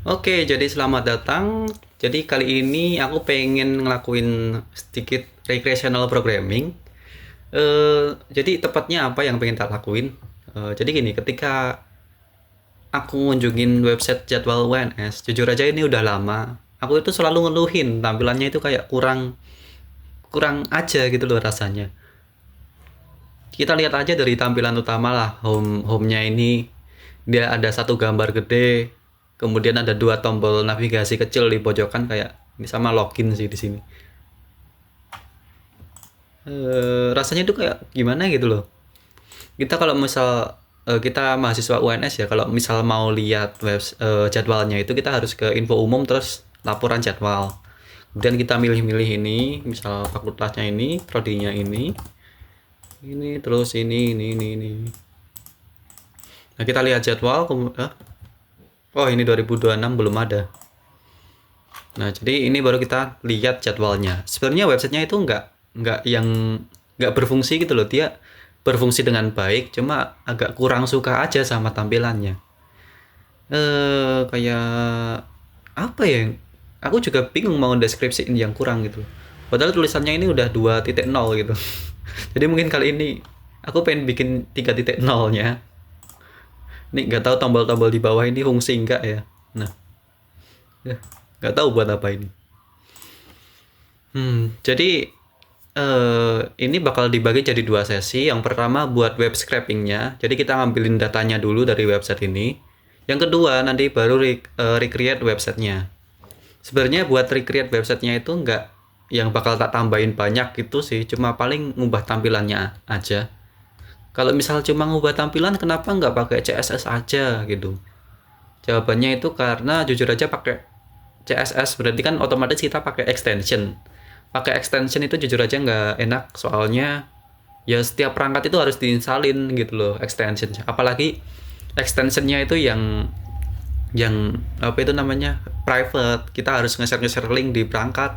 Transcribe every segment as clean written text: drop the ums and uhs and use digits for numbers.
Oke, jadi selamat datang. Jadi kali ini aku pengen ngelakuin sedikit recreational programming. Jadi tepatnya apa yang pengen tak lakuin? Jadi gini, ketika aku ngunjungin website jadwal UNS, jujur aja ini udah lama. Aku itu selalu ngeluhin tampilannya itu kayak kurang kurang aja gitu loh rasanya. Kita lihat aja dari tampilan utama lah, home-nya ini dia ada satu gambar gede, kemudian ada dua tombol navigasi kecil di pojokan kayak ini sama login sih di sini. Rasanya itu kayak gimana gitu loh. Kita kalau misal kita mahasiswa UNS ya, kalau misal mau lihat jadwalnya itu kita harus ke info umum terus laporan jadwal. Kemudian kita milih-milih ini, misal fakultasnya ini, prodinya ini terus ini. Nah kita lihat jadwal, oh ini 2026 belum ada. Nah jadi ini baru kita lihat jadwalnya. Sebenarnya websitenya itu nggak berfungsi gitu loh. Dia berfungsi dengan baik, cuma agak kurang suka aja sama tampilannya. Kayak apa ya? Aku juga bingung mau deskripsiin yang kurang gitu. Padahal tulisannya ini udah 2.0 gitu. Jadi mungkin kali ini aku pengen bikin 3.0-nya. Ini nggak tahu tombol-tombol di bawah ini fungsi nggak ya. Nah, ya, nggak tahu buat apa ini. Jadi ini bakal dibagi jadi dua sesi. Yang pertama buat web scrapingnya. Jadi kita ngambilin datanya dulu dari website ini. Yang kedua nanti baru recreate websitenya. Sebenarnya buat recreate websitenya itu nggak yang bakal tak tambahin banyak gitu sih. Cuma paling ngubah tampilannya aja. Kalau misal cuma ngubah tampilan, kenapa nggak pakai CSS aja gitu? Jawabannya itu karena jujur aja pakai CSS berarti kan otomatis kita pakai extension. Pakai extension itu jujur aja nggak enak soalnya ya setiap perangkat itu harus diinsalin gitu loh extension. Apalagi extensionnya itu yang apa itu namanya private. Kita harus nge-share link di perangkat.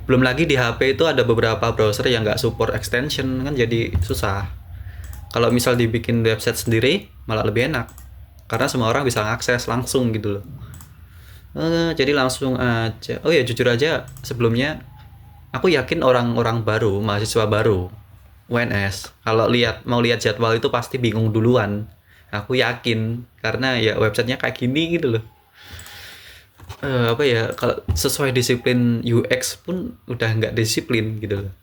Belum lagi di HP itu ada beberapa browser yang nggak support extension kan jadi susah. Kalau misal dibikin website sendiri malah lebih enak karena semua orang bisa ngakses langsung gitu loh. Jadi langsung aja. Oh ya jujur aja sebelumnya aku yakin orang-orang baru, mahasiswa baru UNS kalau mau lihat jadwal itu pasti bingung duluan. Aku yakin karena ya websitenya kayak gini gitu loh. Apa ya kalau sesuai disiplin UX pun udah nggak disiplin gitu loh.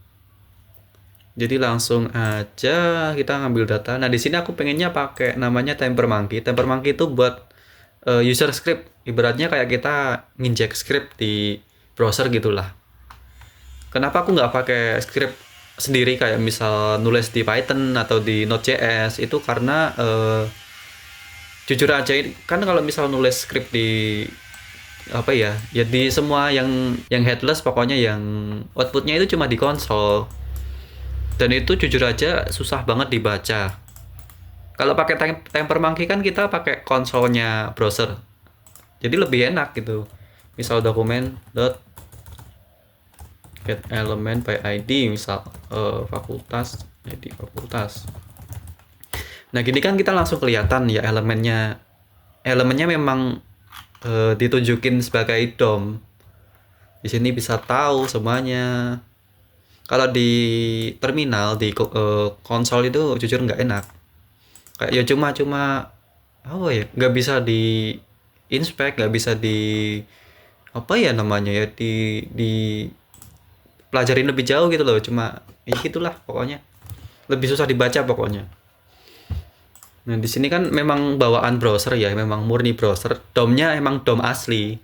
Jadi langsung aja kita ngambil data. Nah, di sini aku pengennya pakai namanya Tempermonkey. Tempermonkey itu buat user script. Ibaratnya kayak kita nginjek script di browser gitulah. Kenapa aku nggak pakai script sendiri kayak misal nulis di Python atau di Node.js itu karena jujur aja kan kalau misal nulis script di apa ya di semua yang headless pokoknya yang outputnya itu cuma di konsol dan itu jujur aja susah banget dibaca. Kalau pakai Tempermonkey kan kita pakai konsolnya browser, jadi lebih enak gitu. Misal dokumen dot get element by ID misal fakultas ID fakultas. Nah gini kan kita langsung kelihatan ya elemennya memang ditunjukin sebagai DOM. Di sini bisa tahu semuanya. Kalau di terminal di konsol itu jujur nggak enak. Kayak ya cuma apa ya nggak bisa di inspect, nggak bisa di apa ya namanya ya di pelajarin lebih jauh gitu loh. Cuma ya gitulah pokoknya. Lebih susah dibaca pokoknya. Nah, di sini kan memang bawaan browser ya, memang murni browser. DOM-nya emang DOM asli.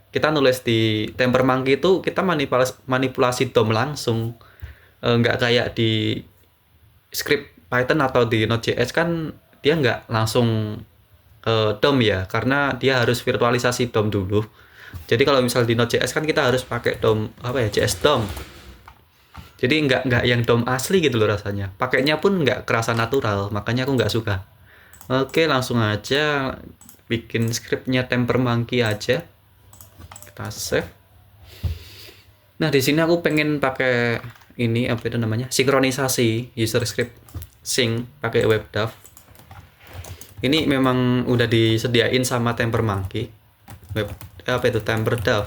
Kita nulis di Tempermonkey itu kita manipulasi DOM langsung. Nggak kayak di script Python atau di Node.js kan dia nggak langsung DOM ya, karena dia harus virtualisasi DOM dulu. Jadi kalau misal di Node.js kan kita harus pakai DOM apa ya, JS DOM. Jadi nggak yang DOM asli gitu loh rasanya. Pakainya pun nggak kerasa natural, makanya aku nggak suka. Oke, langsung aja bikin scriptnya Tempermonkey aja. Kita save. Nah, di sini aku pengen pakai ini apa itu namanya? Sinkronisasi user script sync pakai WebDAV. Ini memang udah disediain sama Tempermonkey. apa itu temper dev.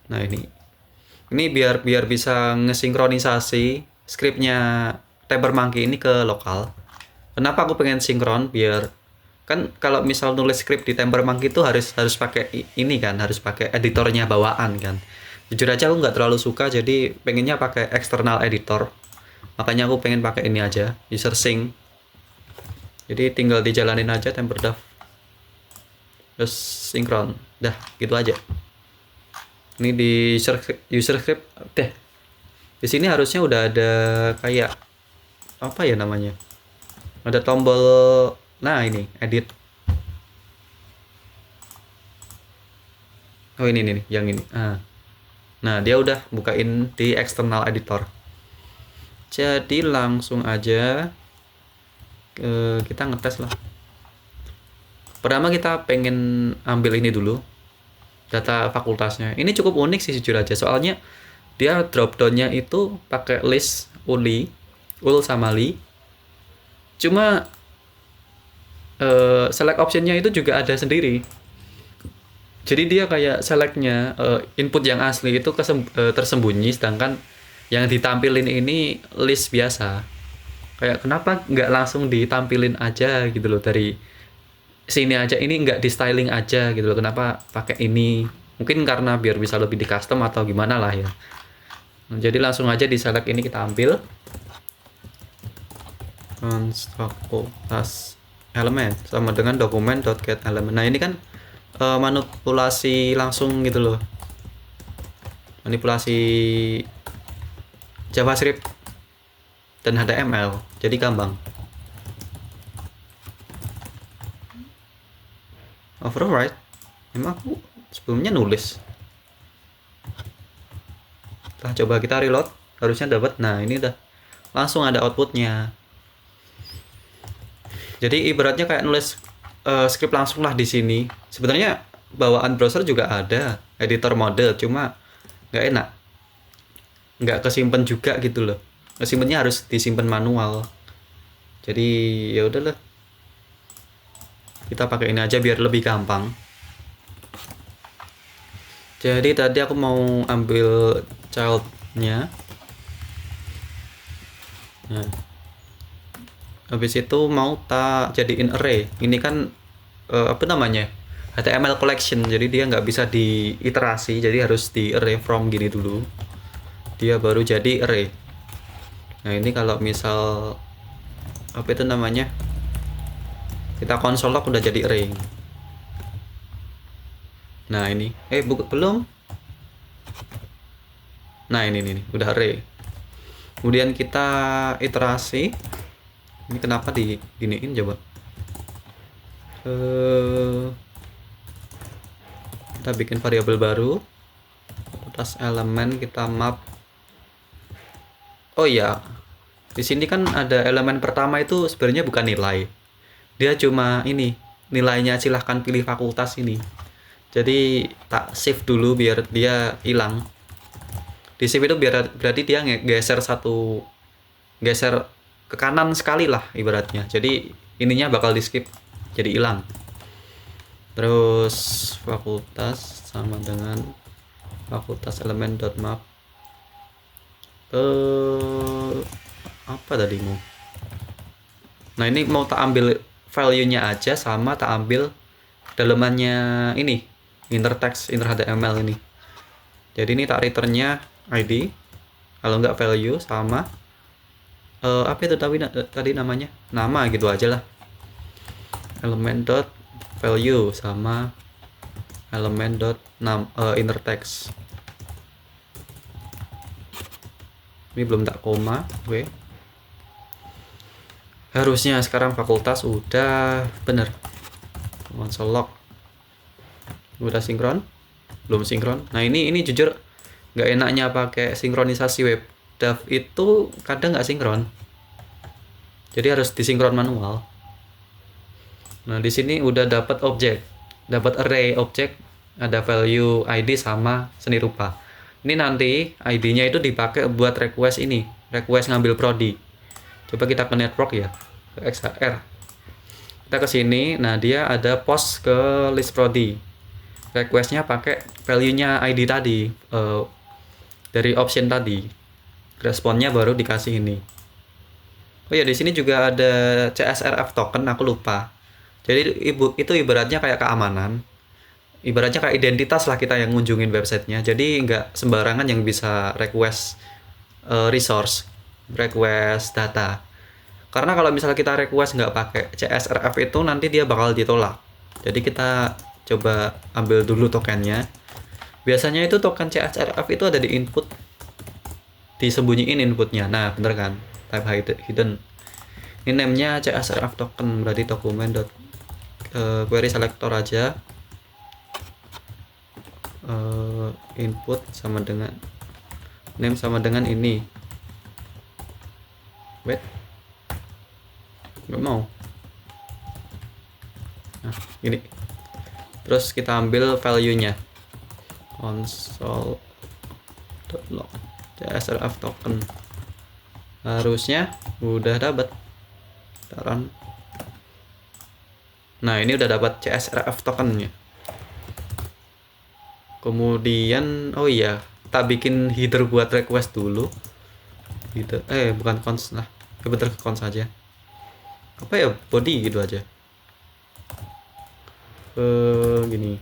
Nah ini biar biar bisa ngesinkronisasi scriptnya Temper Monkey ini ke lokal. Kenapa aku pengen sinkron? Biar kan kalau misal nulis script di Temper Monkey itu harus pakai ini kan, harus pakai editornya bawaan kan. Jujur aja aku nggak terlalu suka, jadi pengennya pakai external editor. Makanya aku pengen pakai ini aja, user sync. Jadi tinggal dijalanin aja Temper Dev, terus sinkron, dah gitu aja. Ini di user script deh. Di sini harusnya udah ada kayak apa ya namanya? Ada tombol, nah ini edit. Oh ini nih, yang ini. Nah dia udah bukain di external editor. Jadi langsung aja kita ngetes lah. Pertama kita pengen ambil ini dulu, data fakultasnya. Ini cukup unik sih jujur aja, soalnya dia drop downnya itu pakai list ul sama li. Cuma select optionnya itu juga ada sendiri. Jadi dia kayak selectnya input yang asli itu tersembunyi, sedangkan yang ditampilin ini list biasa. Kayak kenapa nggak langsung ditampilin aja gitu loh dari sini aja, ini nggak di styling aja gitu loh, kenapa pakai ini? Mungkin karena biar bisa lebih di custom atau gimana lah ya. Jadi langsung aja di select ini kita ambil fakultas elemen sama dengan dokumen.get element. Nah ini kan manipulasi langsung gitu loh, manipulasi JavaScript dan HTML, jadi gampang. Override, emang aku sebelumnya nulis. Kita coba kita reload, harusnya dapat. Nah ini udah langsung ada outputnya. Jadi ibaratnya kayak nulis script langsung lah di sini. Sebenarnya bawaan browser juga ada editor mode, cuma nggak enak, nggak kesimpan juga gitu loh. Kesimpannya harus disimpan manual. Jadi ya udahlah, kita pakai ini aja biar lebih gampang. Jadi tadi aku mau ambil childnya. Nah, habis itu mau tak jadiin array. Ini kan apa namanya, HTML collection, jadi dia nggak bisa diiterasi, jadi harus di array from gini dulu, dia baru jadi array. Nah ini kalau misal apa itu namanya, kita console log udah jadi array. Nah ini belum. Nah ini udah array. Kemudian kita iterasi. Ini kenapa diginiin coba? Kita bikin variabel baru, atas elemen kita map. Oh iya, di sini kan ada elemen pertama itu sebenarnya bukan nilai, dia cuma ini nilainya, silahkan pilih fakultas ini. Jadi tak shift dulu biar dia hilang. Di shift itu berarti dia geser ke kanan sekali lah ibaratnya, jadi ininya bakal di skip, jadi hilang. Terus fakultas sama dengan fakultas elemen.map. Apa tadi mau? Nah ini mau tak ambil value-nya aja, sama tak ambil dalemannya ini, inner text, inner HTML ini. Jadi ini tak returnnya ID, kalau nggak value, sama apa itu tadi namanya, nama gitu aja lah, element dot value sama element dot inner text. Ini belum tak koma. Oke, harusnya sekarang fakultas udah bener. Console log udah sinkron, belum sinkron. Nah ini jujur nggak enaknya pakai sinkronisasi web dev itu kadang nggak sinkron, jadi harus disinkron manual. Nah di sini udah dapat objek, dapat array objek, ada value ID sama seni rupa. Ini nanti ID-nya itu dipakai buat request ini, request ngambil prodi. Coba kita ke network ya, ke XHR. Kita ke sini, nah dia ada post ke list prodi. requestnya pakai value-nya ID tadi, dari option tadi. Responnya baru dikasih ini. Oh ya, di sini juga ada CSRF token, aku lupa. Jadi itu ibaratnya kayak keamanan, ibaratnya kayak identitas lah kita yang ngunjungin websitenya. Jadi nggak sembarangan yang bisa request resource, request data. Karena kalau misalnya kita request nggak pakai CSRF itu nanti dia bakal ditolak. Jadi kita coba ambil dulu tokennya. Biasanya itu token CSRF itu ada di input, disembunyiin inputnya. Nah, bener kan? Type hidden. Ini name-nya CSRF token, berarti dokumen query selector aja. Input sama dengan name sama dengan ini. Wait, nggak mau. Nah, ini. Terus kita ambil value-nya. Console.log CSRF token. Harusnya udah dapat. Taran. Nah, ini udah dapat CSRF tokennya. Kemudian, oh iya, tak bikin header buat request dulu. Header, bukan cons lah. Bener ke cons aja. Apa ya, body gitu aja. Gini.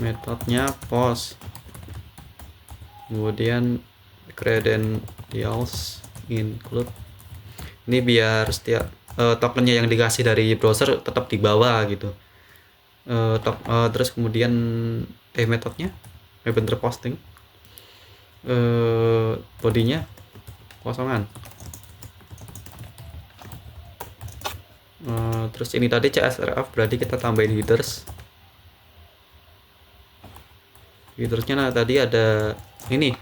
Metodenya post. Kemudian credentials include. Ini biar setiap tokennya yang dikasih dari browser tetap di bawah gitu. Terus kemudian metodenya bener posting, bodinya kosongan. Terus ini tadi CSRF berarti kita tambahin headersnya. Nah, tadi ada ini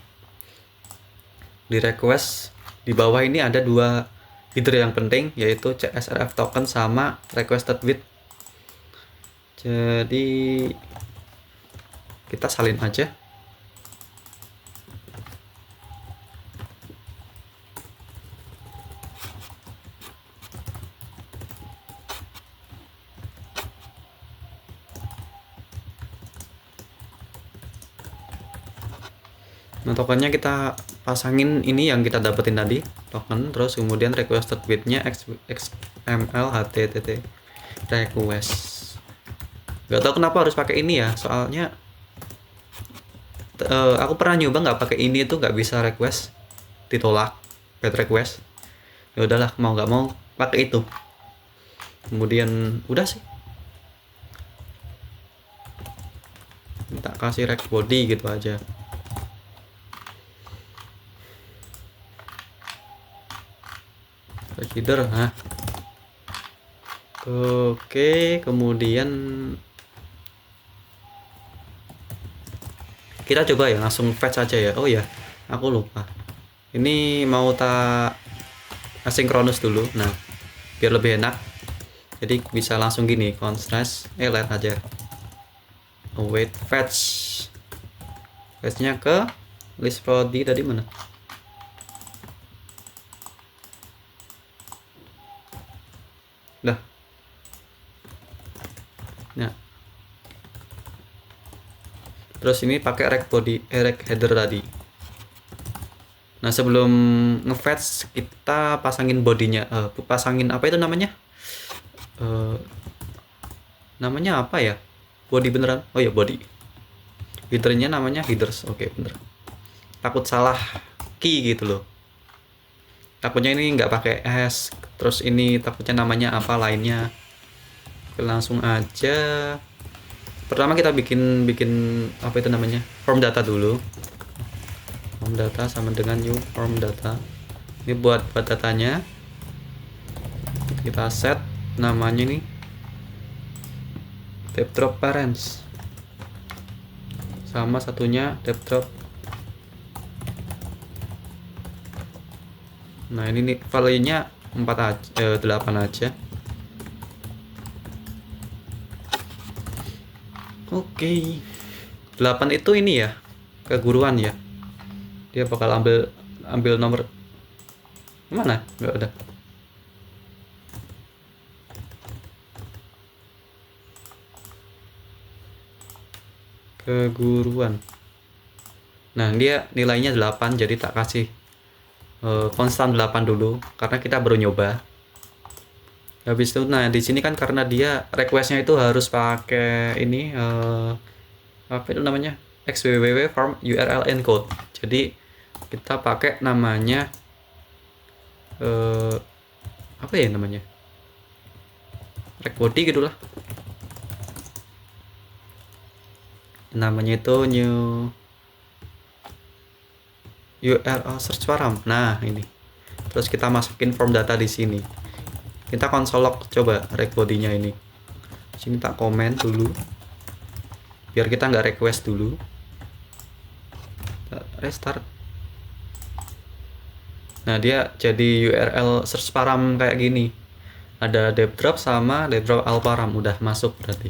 di request di bawah ini ada dua header yang penting, yaitu CSRF token sama requested with. Jadi kita salin aja. Nah, tokennya kita pasangin ini yang kita dapetin tadi, token, terus kemudian requested with-nya XML HTTP request. Gak tau kenapa harus pakai ini ya, soalnya aku pernah nyoba nggak pakai ini itu nggak bisa request, ditolak bad request. Ya udahlah, mau nggak mau pakai itu. Kemudian udah sih, minta kasih rect body gitu aja. Header, nah. Oke, kemudian kita coba ya langsung fetch aja ya. Oh ya, aku lupa. Ini mau tak asinkronus dulu. Nah, biar lebih enak. Jadi bisa langsung gini, constraint let aja. Await fetch. Fetchnya ke list body tadi mana? Dah. Nah. Terus ini pakai rect body, rect header tadi. Nah, sebelum nge-fetch kita pasangin bodinya, pasangin apa itu namanya? Namanya apa ya? Body beneran? Oh ya, body. Headernya namanya headers. Oke, bener. Takut salah key gitu loh. Takutnya ini nggak pakai s, terus ini takutnya namanya apa lainnya. Oke, langsung aja. Pertama kita bikin apa itu namanya? Form data dulu. Form data sama dengan new form data. Ini buat datanya. Kita set namanya nih depth drop parents. Sama satunya depth drop. Nah, ini nih value-nya 4 aja, 8 aja. Oke. 8 itu ini ya, keguruan ya. Dia bakal ambil nomor mana? Enggak ada. keguruan. Nah, dia nilainya 8, jadi tak kasih konstan 8 dulu karena kita baru nyoba. Habis itu, nah di sini kan karena dia requestnya itu harus pakai ini apa itu namanya, xwww form URL encode. Jadi kita pakai namanya apa ya namanya, rec body gitulah namanya, itu new URL search param. Nah ini, terus kita masukin form data di sini. Kita console log coba rec body-nya ini. Sini tak komen dulu biar kita nggak request dulu. Kita restart. Nah dia jadi URL search param kayak gini. Ada depdrop sama depdrop alparam udah masuk berarti.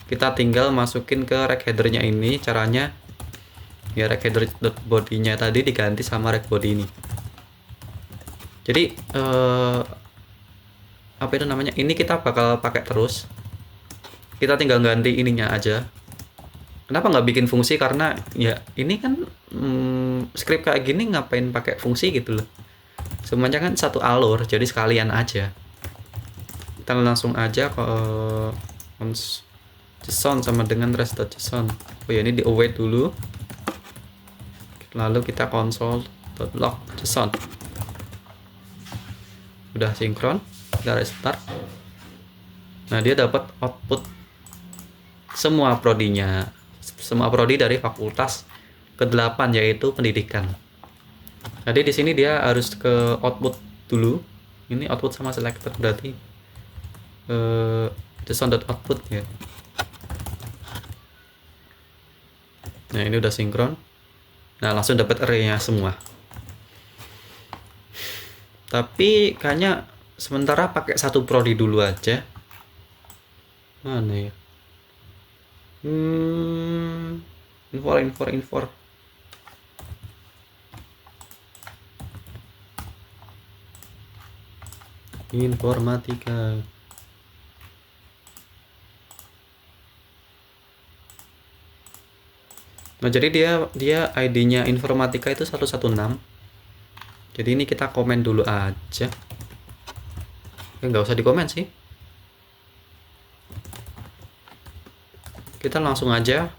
Kita tinggal masukin ke rec header-nya ini. Caranya ya rec header body-nya tadi diganti sama rec body ini. Jadi apa itu namanya, ini kita bakal pakai terus. Kita tinggal ganti ininya aja. Kenapa nggak bikin fungsi? Karena ya ini kan script kayak gini ngapain pakai fungsi gitu loh. Semuanya kan satu alur, jadi sekalian aja. Kita langsung aja ke JSON sama dengan rest.json. Oh ya, ini di await dulu. Lalu kita console.log JSON. Udah sinkron, kita restart. Nah, dia dapat output semua prodinya. Semua prodi dari fakultas ke-8 yaitu pendidikan. Jadi di sini dia harus ke output dulu. Ini output sama selector berarti JSON.output ya. Nah, ini udah sinkron. Nah, langsung dapat array-nya semua. Tapi kayaknya sementara pakai satu prodi dulu aja. Mana ya? Info. Informatika. Nah, jadi dia ID-nya informatika itu 116. Jadi ini kita komen dulu aja. Nggak usah dikomen sih. Kita langsung aja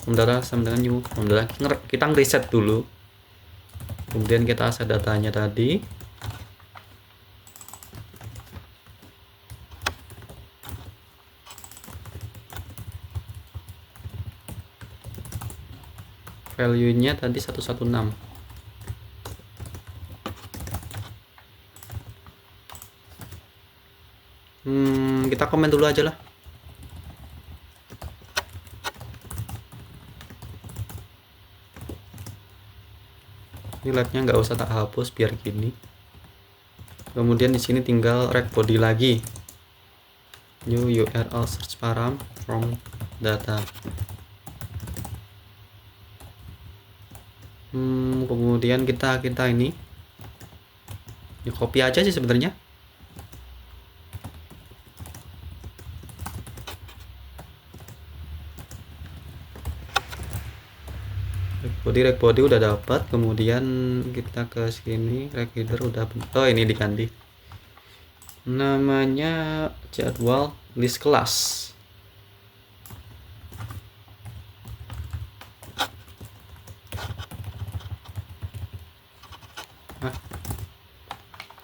pemdata sama dengan new pemdata. Kita ngereset dulu. Kemudian kita set datanya tadi. Value-nya tadi 116. Kita komen dulu aja lah. Ini labnya nggak usah tak hapus biar gini. Kemudian di sini tinggal rec body lagi. New URL search param from data. Kemudian kita ini ya, copy aja sih sebenarnya. Rec body udah dapat. Kemudian kita ke sini, rec header udah. Oh, ini diganti. Namanya jadwal list kelas.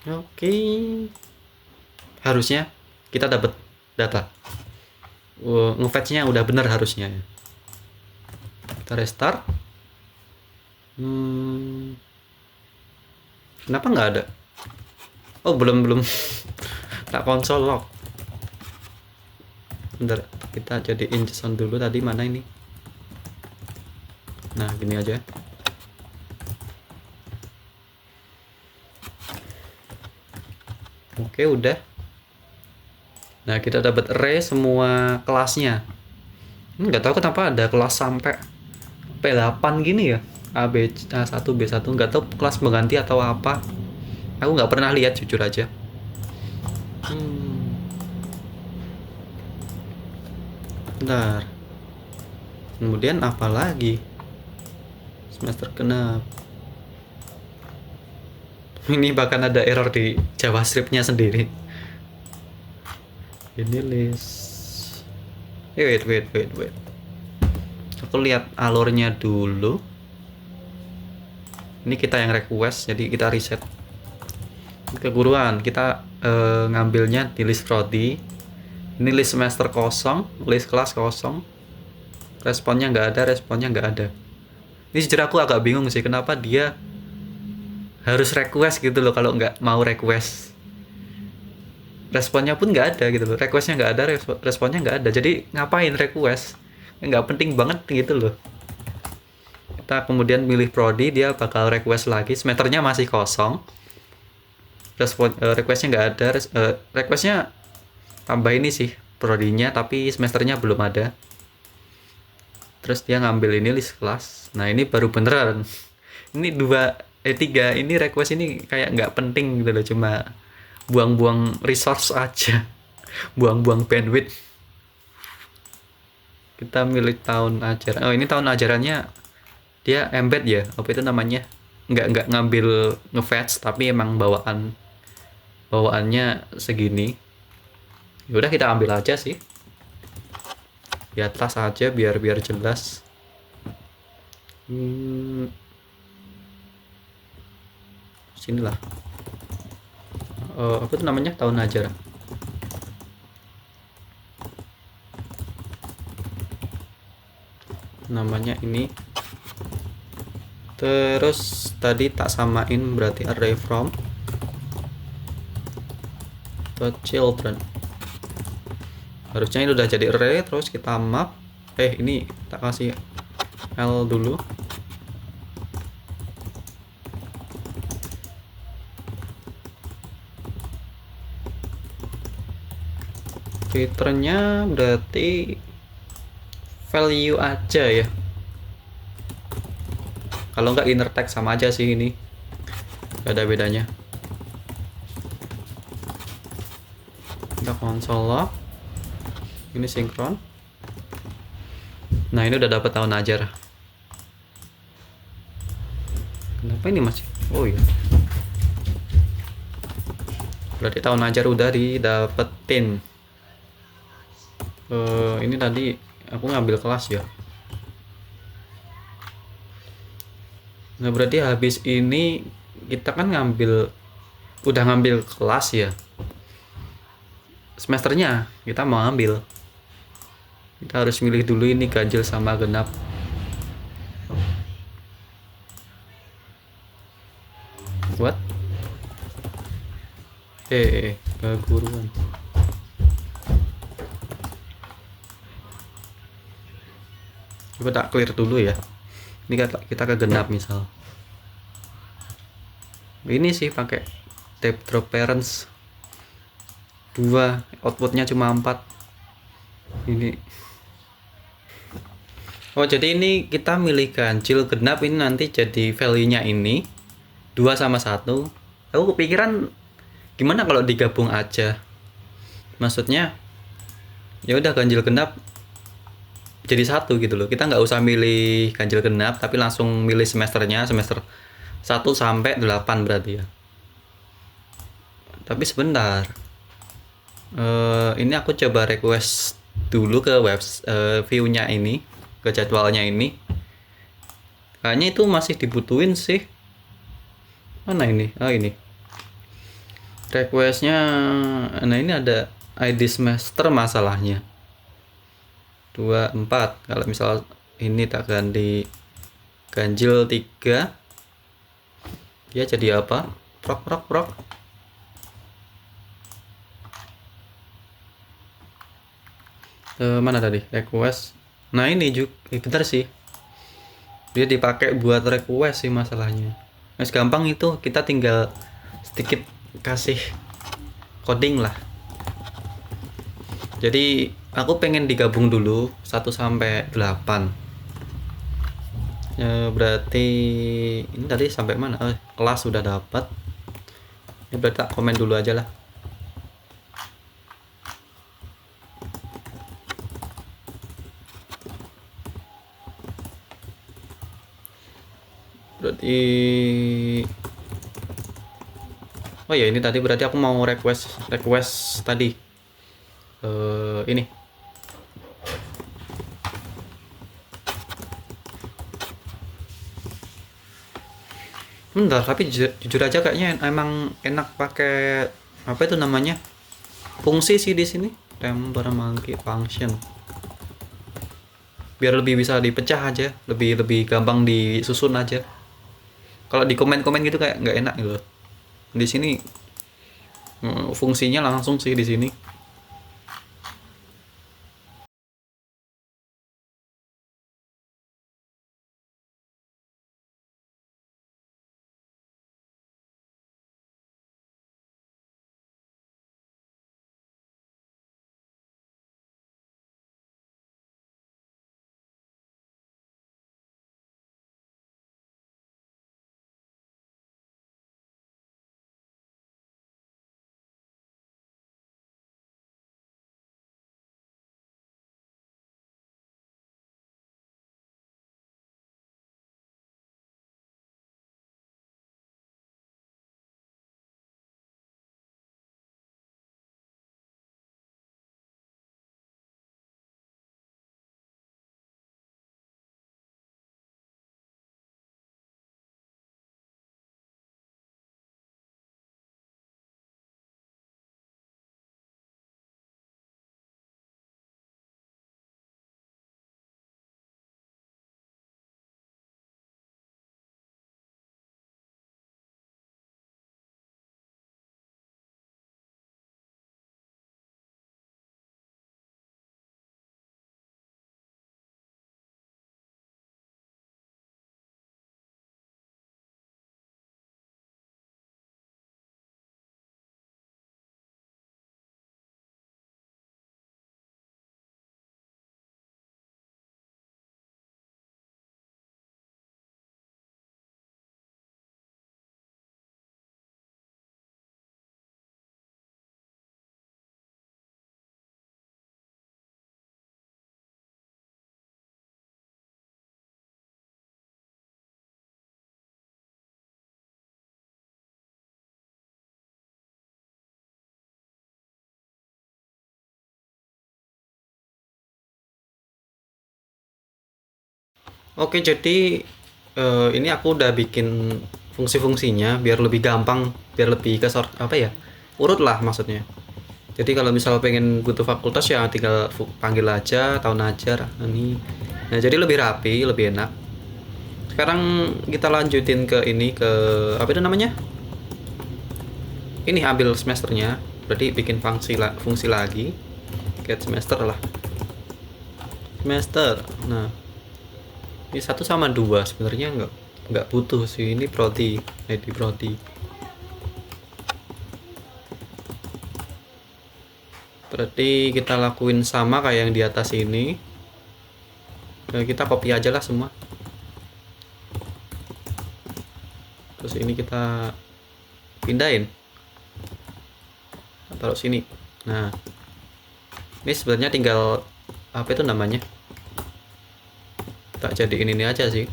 Oke. Harusnya kita dapat data. Ngefetch-nya udah bener harusnya. Kita restart. Kenapa nggak ada? Oh, belum tak konsol log. Bentar, kita jadiin JSON dulu. Tadi mana ini? Nah, gini aja. Oke, udah. Nah, kita dapat array semua kelasnya. Nggak tahu kenapa ada kelas sampai P8 gini ya. A1, B1, nggak tahu kelas pengganti atau apa. Aku nggak pernah lihat, jujur aja. Bentar. Kemudian apa lagi? Semester genap. Ini bahkan ada error di JavaScript-nya sendiri. Ini list. Wait. Aku lihat alurnya dulu. Ini kita yang request, jadi kita reset. Keguruan kita ngambilnya di list prodi. Ini list semester kosong, list kelas kosong. Responnya nggak ada. Ini jujur aku agak bingung sih, kenapa dia harus request gitu loh kalau nggak mau request. Responnya pun nggak ada gitu loh, requestnya nggak ada, responnya nggak ada. Jadi ngapain request? Nggak penting banget gitu loh. Kita kemudian milih prodi, dia bakal request lagi. Semesternya masih kosong. Requestnya nggak ada. Requestnya tambah ini sih prodinya, tapi semesternya belum ada. Terus dia ngambil ini list kelas. Nah ini baru beneran. Ini 3 ini request ini kayak nggak penting gitu loh, cuma buang-buang resource aja. Buang-buang bandwidth. Kita milih tahun ajaran. Oh ini tahun ajarannya dia embed ya, apa itu namanya? Nggak ngambil nge-fetch, tapi emang bawaannya segini. Ya udah kita ambil aja sih. Di atas aja biar jelas. Sinilah. Apa itu namanya? Tahun ajaran. Namanya ini. Terus tadi tak samain, berarti array from to children. Harusnya ini udah jadi array, terus kita map. Ini tak kasih L dulu. Returnnya berarti value aja ya. Kalau nggak inner text sama aja sih ini. Gak ada bedanya. Kita console log. Ini sinkron. Nah ini udah dapat tahun ajar. Kenapa ini masih? Oh iya. Berarti tahun ajar udah didapetin. Ini tadi aku ngambil kelas ya. Nah berarti habis ini kita kan udah ngambil kelas ya. Semesternya kita mau ambil. Kita harus milih dulu ini ganjil sama genap. What? Keguruan. Coba tak clear dulu ya. Ini kita ke genap misal. Ini sih pakai tab drop parents 2, outputnya cuma 4. Ini. Oh jadi ini kita milih ganjil genap, ini nanti jadi value-nya ini 2 sama 1. Aku kepikiran gimana kalau digabung aja. Maksudnya ya udah ganjil genap jadi 1 gitu loh. Kita nggak usah milih ganjil genap, tapi langsung milih semesternya, semester 1 sampai 8 berarti ya. Tapi sebentar. Ini aku coba request dulu ke view-nya ini, ke jadwalnya ini. Kayaknya itu masih dibutuhin sih. Mana ini? Oh ini. Requestnya, nah ini ada ID semester masalahnya. 24. Kalau misal ini tak ganti ganjil 3, dia jadi apa? Prok. Mana tadi? Request. Nah ini juga bentar sih. Dia dipakai buat request sih masalahnya. Nah, gampang itu, kita tinggal sedikit kasih coding lah. Jadi aku pengen digabung dulu 1 sampai 8. Berarti ini tadi sampai mana? Kelas sudah dapat. Ini berarti tak komen dulu aja lah. Berarti oh ya, ini tadi berarti aku mau request request tadi ini. Bentar, tapi jujur aja kayaknya emang enak pakai apa itu namanya? Fungsi sih di sini. Temper monkey function. Biar lebih bisa dipecah aja, lebih lebih gampang disusun aja. Kalau di komen-komen gitu kayak nggak enak gitu. Di sini fungsinya langsung sih di sini. Oke, jadi ini aku udah bikin fungsi-fungsinya biar lebih gampang, biar lebih ke sort apa ya? Urut lah maksudnya. Jadi kalau misal pengen butuh fakultas ya tinggal panggil aja, tahun ajar, ini. Nah, jadi lebih rapi, lebih enak. Sekarang kita lanjutin ke ini ke apa itu namanya? Ini ambil semesternya, berarti bikin fungsi lagi. Get semester lah. Semester. Nah, ini 1 sama 2 sebenarnya nggak butuh sih, ini prodi, ID prodi. Berarti kita lakuin sama kayak yang di atas ini. Kita copy aja lah semua. Terus ini kita pindahin, taruh sini. Nah, ini sebenarnya tinggal apa itu namanya? Tak jadiin ini aja sih.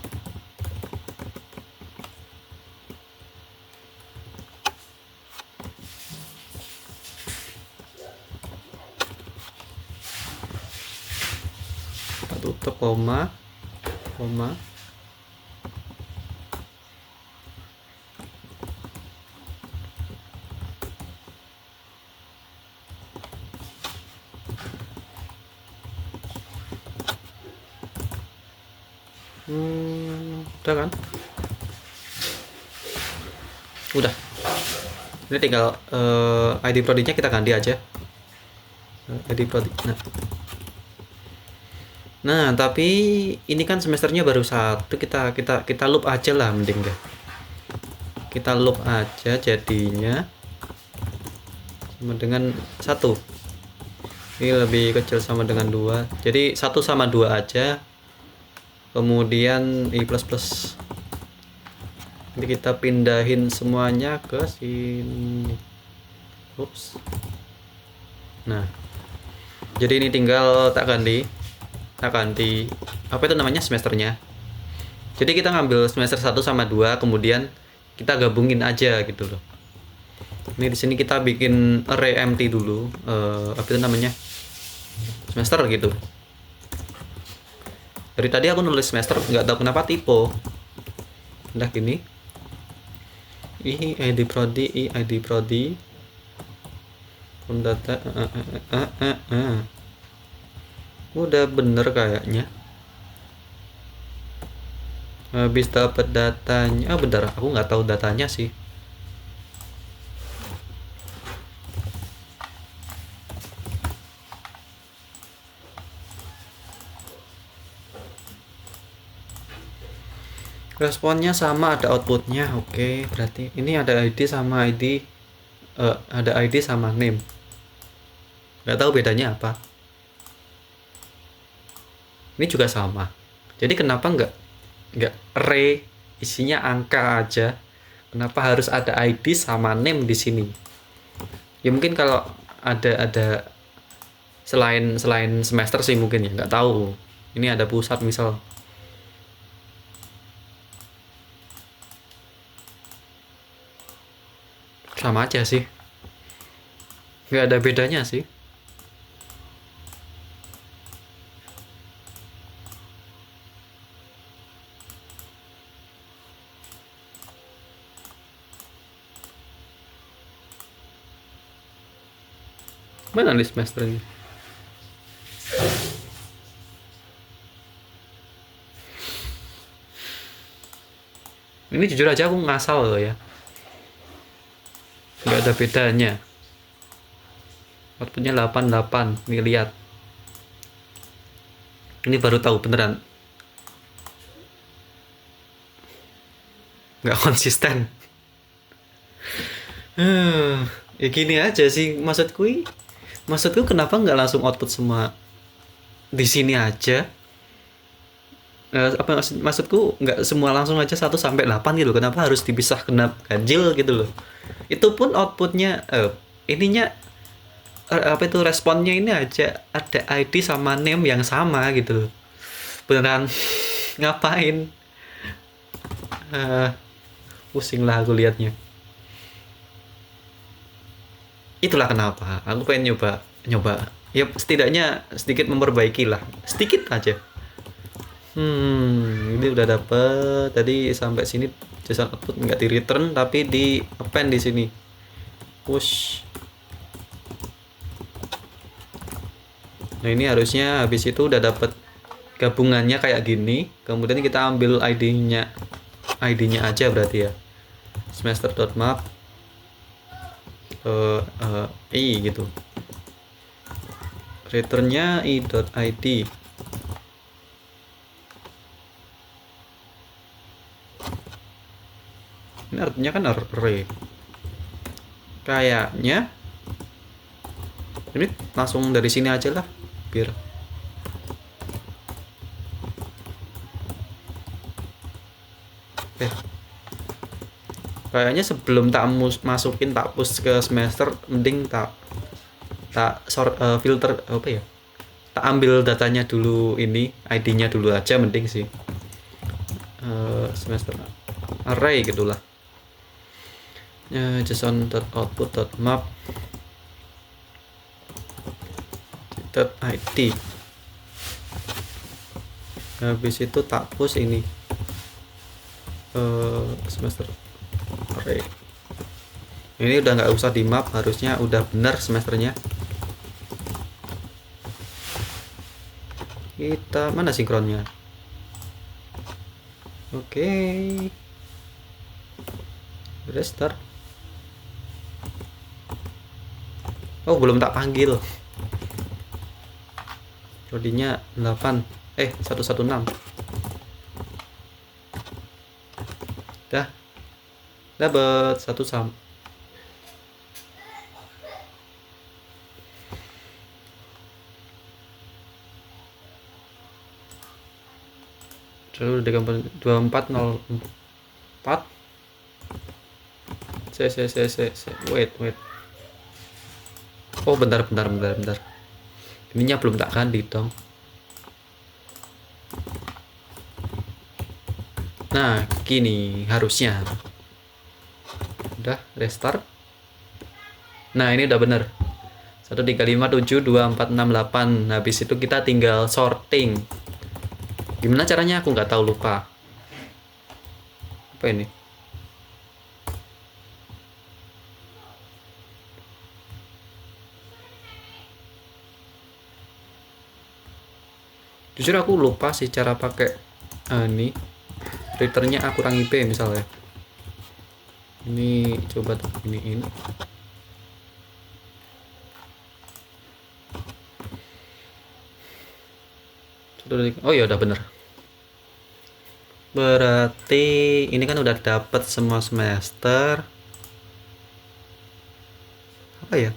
Kita tutup koma, koma. Udah kan? Udah. Ini tinggal ID prodinya kita ganti aja. ID prodi. Nah, tapi ini kan semesternya baru 1, kita loop aja lah mending deh. Kita loop aja jadinya sama dengan 1. Ini lebih kecil sama dengan 2. Jadi 1 sama 2 aja. Kemudian i plus plus. Nanti kita pindahin semuanya ke sini. Ups. Nah, jadi ini tinggal tak ganti apa itu namanya semesternya. Jadi kita ngambil semester 1 sama 2, kemudian kita gabungin aja gitu loh. Ini di sini kita bikin array empty dulu, apa itu namanya, semester gitu. Dari tadi aku nulis semester, nggak tahu kenapa typo. Udah gini. ID prodi. Data. Udah bener kayaknya. Habis dapat datanya. Bentar, aku nggak tahu datanya sih. Responnya sama, ada outputnya. Oke, berarti ini ada ID sama ID, ada ID sama name. Nggak tahu bedanya apa. Ini juga sama. Jadi kenapa nggak array isinya angka aja? Kenapa harus ada ID sama name di sini? Ya mungkin kalau ada selain semester sih mungkin ya, nggak tahu. Ini ada pusat misal. Sama aja sih, nggak ada bedanya sih. Mana di semester ini? Ini jujur aja aku ngasal loh ya, nggak ada bedanya. Outputnya 88, nih lihat. Ini baru tahu beneran, nggak konsisten. Ya gini aja sih maksudku kenapa nggak langsung output semua di sini aja. Maksudku nggak semua langsung aja 1 sampai 8 gitu, kenapa harus dipisah, kenapa ganjil gitu loh. Itu pun outputnya ininya apa itu, responnya ini aja ada ID sama name yang sama gitu loh. Beneran ngapain? Pusing lah aku liatnya. Itulah kenapa aku pengen nyoba ya, setidaknya sedikit memperbaiki lah, sedikit aja. Ini udah dapet tadi sampai sini. JSON output nggak di return tapi di append di sini. Push. Nah ini harusnya habis itu udah dapet gabungannya kayak gini. Kemudian kita ambil ID-nya aja berarti ya. Semester.map i gitu. Returnnya i.id. Ini artinya kan array. Kayaknya ini langsung dari sini aja lah biar kayaknya sebelum tak masukin, tak push ke semester, mending tak filter apa ya, tak ambil datanya dulu, ini ID-nya dulu aja mending sih. Semester array gitulah. JSON.output.map .id. Habis itu tak push ini semester array. Ini udah nggak usah di map, harusnya udah benar semesternya. Kita mana sinkronnya? Oke. Restart. Oh belum tak panggil. Prodinya 8 116. Dah dapat 1 sam. Terus dengan 2404. Wait. Oh bentar. Ininya belum tak ganti dong. Nah, gini harusnya. Udah, restart. Nah, ini udah bener. 1, 3, 5, 7, 2, 4, 6, 8. Habis itu kita tinggal sorting. Gimana caranya aku nggak tahu, lupa. Apa ini? Jujur aku lupa sih cara pakai ini. Returnnya A kurang IP misalnya. Ini coba ini. Oh ya udah bener. Berarti ini kan udah dapet semua semester. Apa ya?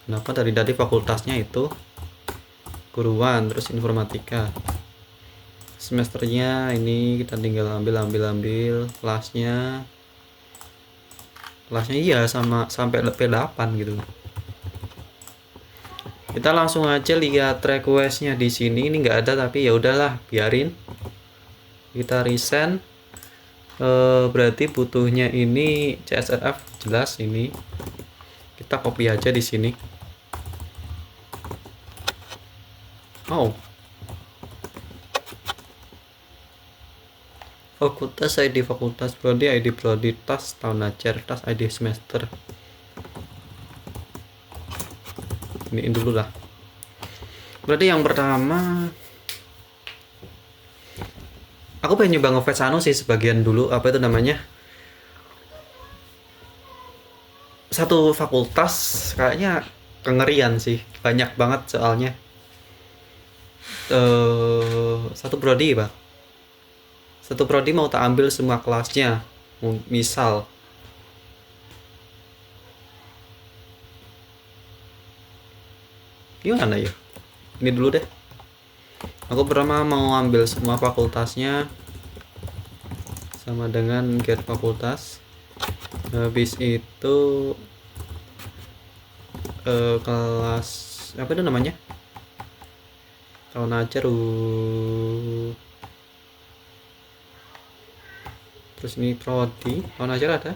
Kenapa dari fakultasnya itu guruan, terus informatika. Semesternya ini kita tinggal ambil kelasnya. Kelasnya iya sama sampai P8 gitu. Kita langsung aja lihat requestnya di sini. Ini nggak ada tapi ya udahlah, biarin. Kita resend. Berarti butuhnya ini CSRF jelas ini. Kita copy aja di sini. Oh. Fakultas ID fakultas, prodi ID prodi, tas tahun ajar, tas ID semester. Iniin dulu lah. Berarti yang pertama aku pengen nyoba nge-fetch anu sih sebagian dulu, apa itu namanya? Satu fakultas kayaknya kengerian sih, banyak banget soalnya. Satu prodi Pak. Satu prodi mau tak ambil semua kelasnya. Misal gimana ya? Ini dulu deh. Aku pertama mau ambil semua fakultasnya sama dengan get fakultas. Habis itu kelas apa itu namanya? Tahun ajar terus ini prodi tahun ajar ada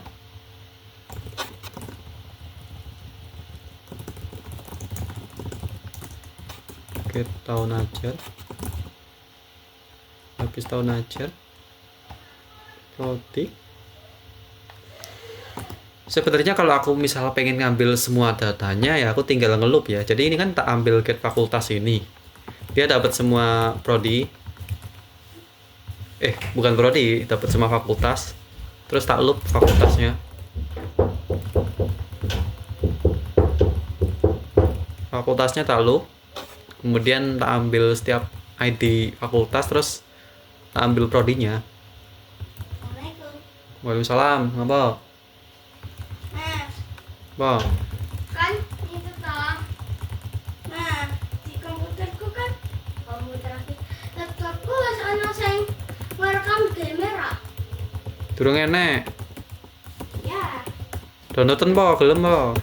oke tahun ajar habis tahun ajar prodi. Sebenarnya kalau aku misal pengen ngambil semua datanya ya aku tinggal ngelup ya. Jadi ini kan tak ambil get fakultas ini, dia dapat semua prodi, bukan prodi, dapat semua fakultas, terus tak loop fakultasnya, tak loop, kemudian tak ambil setiap ID fakultas, terus tak ambil prodinya. Waalaikumsalam. Ngapa? Bang. Kan itu toh. Nah, di komputerku kan laptopku wis ana sing ngerekam kamera. Durung enek. Ya. Downloaden po, gelem po.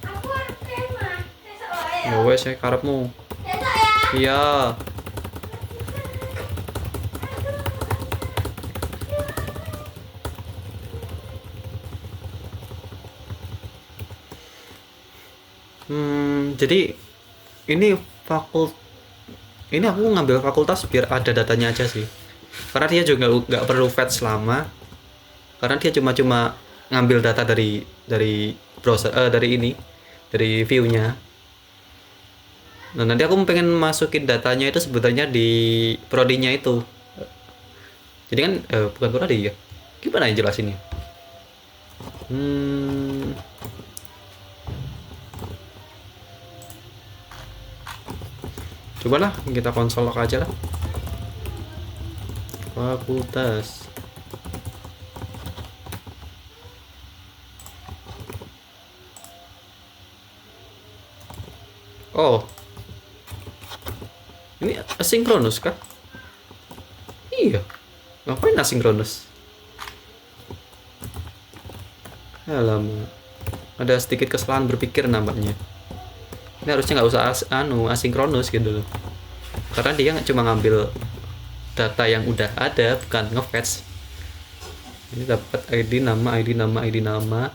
Aku arep mah. Besok wae. Ya wes karepmu. Besok ya. Iya. Jadi ini ini aku ngambil fakultas biar ada datanya aja sih. Karena dia juga nggak perlu fetch lama. Karena dia cuma ngambil data dari browser dari view-nya. Nah, nanti aku pengen masukin datanya itu sebenarnya di prodinya itu. Jadi kan bukan prodi ya. Gimana yang jelasinnya? Cobalah kita konsol log aja lah. Fakultas. Oh. Ini asinkronus kah? Iya. Ngapain asinkronus? Alamak. Ada sedikit kesalahan berpikir nampaknya. Ini harusnya nggak usah asinkronus gitu loh. karena dia cuma ngambil data yang udah ada, bukan nge-fetch. Ini dapat ID nama, ID nama, ID nama.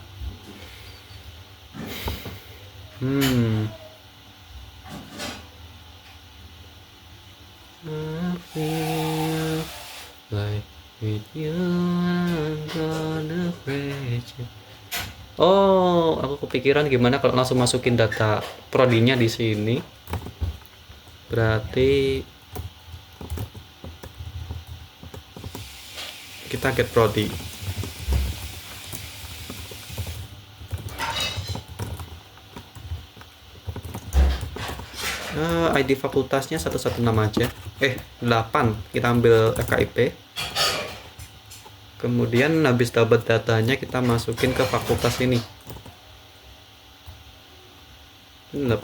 I feel like with you I'm gonna praise you. Oh, aku kepikiran gimana kalau langsung masukin data prodinya di sini. Berarti kita get prodi. ID fakultasnya 116 aja. 8. Kita ambil FKIP. Kemudian habis dapat datanya kita masukin ke fakultas ini. 8.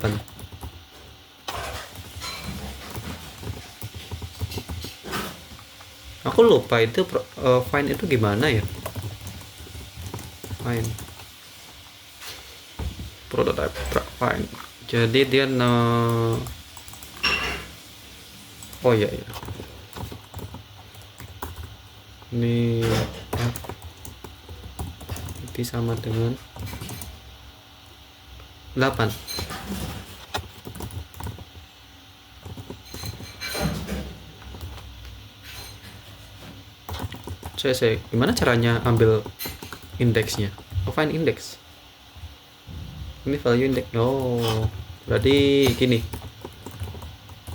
Aku lupa itu find itu gimana ya? Find. Prototype find. Jadi dia oh iya ya. Ini F sama dengan 8. Saya gimana caranya ambil indeksnya? Find index. Ini value index. Oh, berarti gini.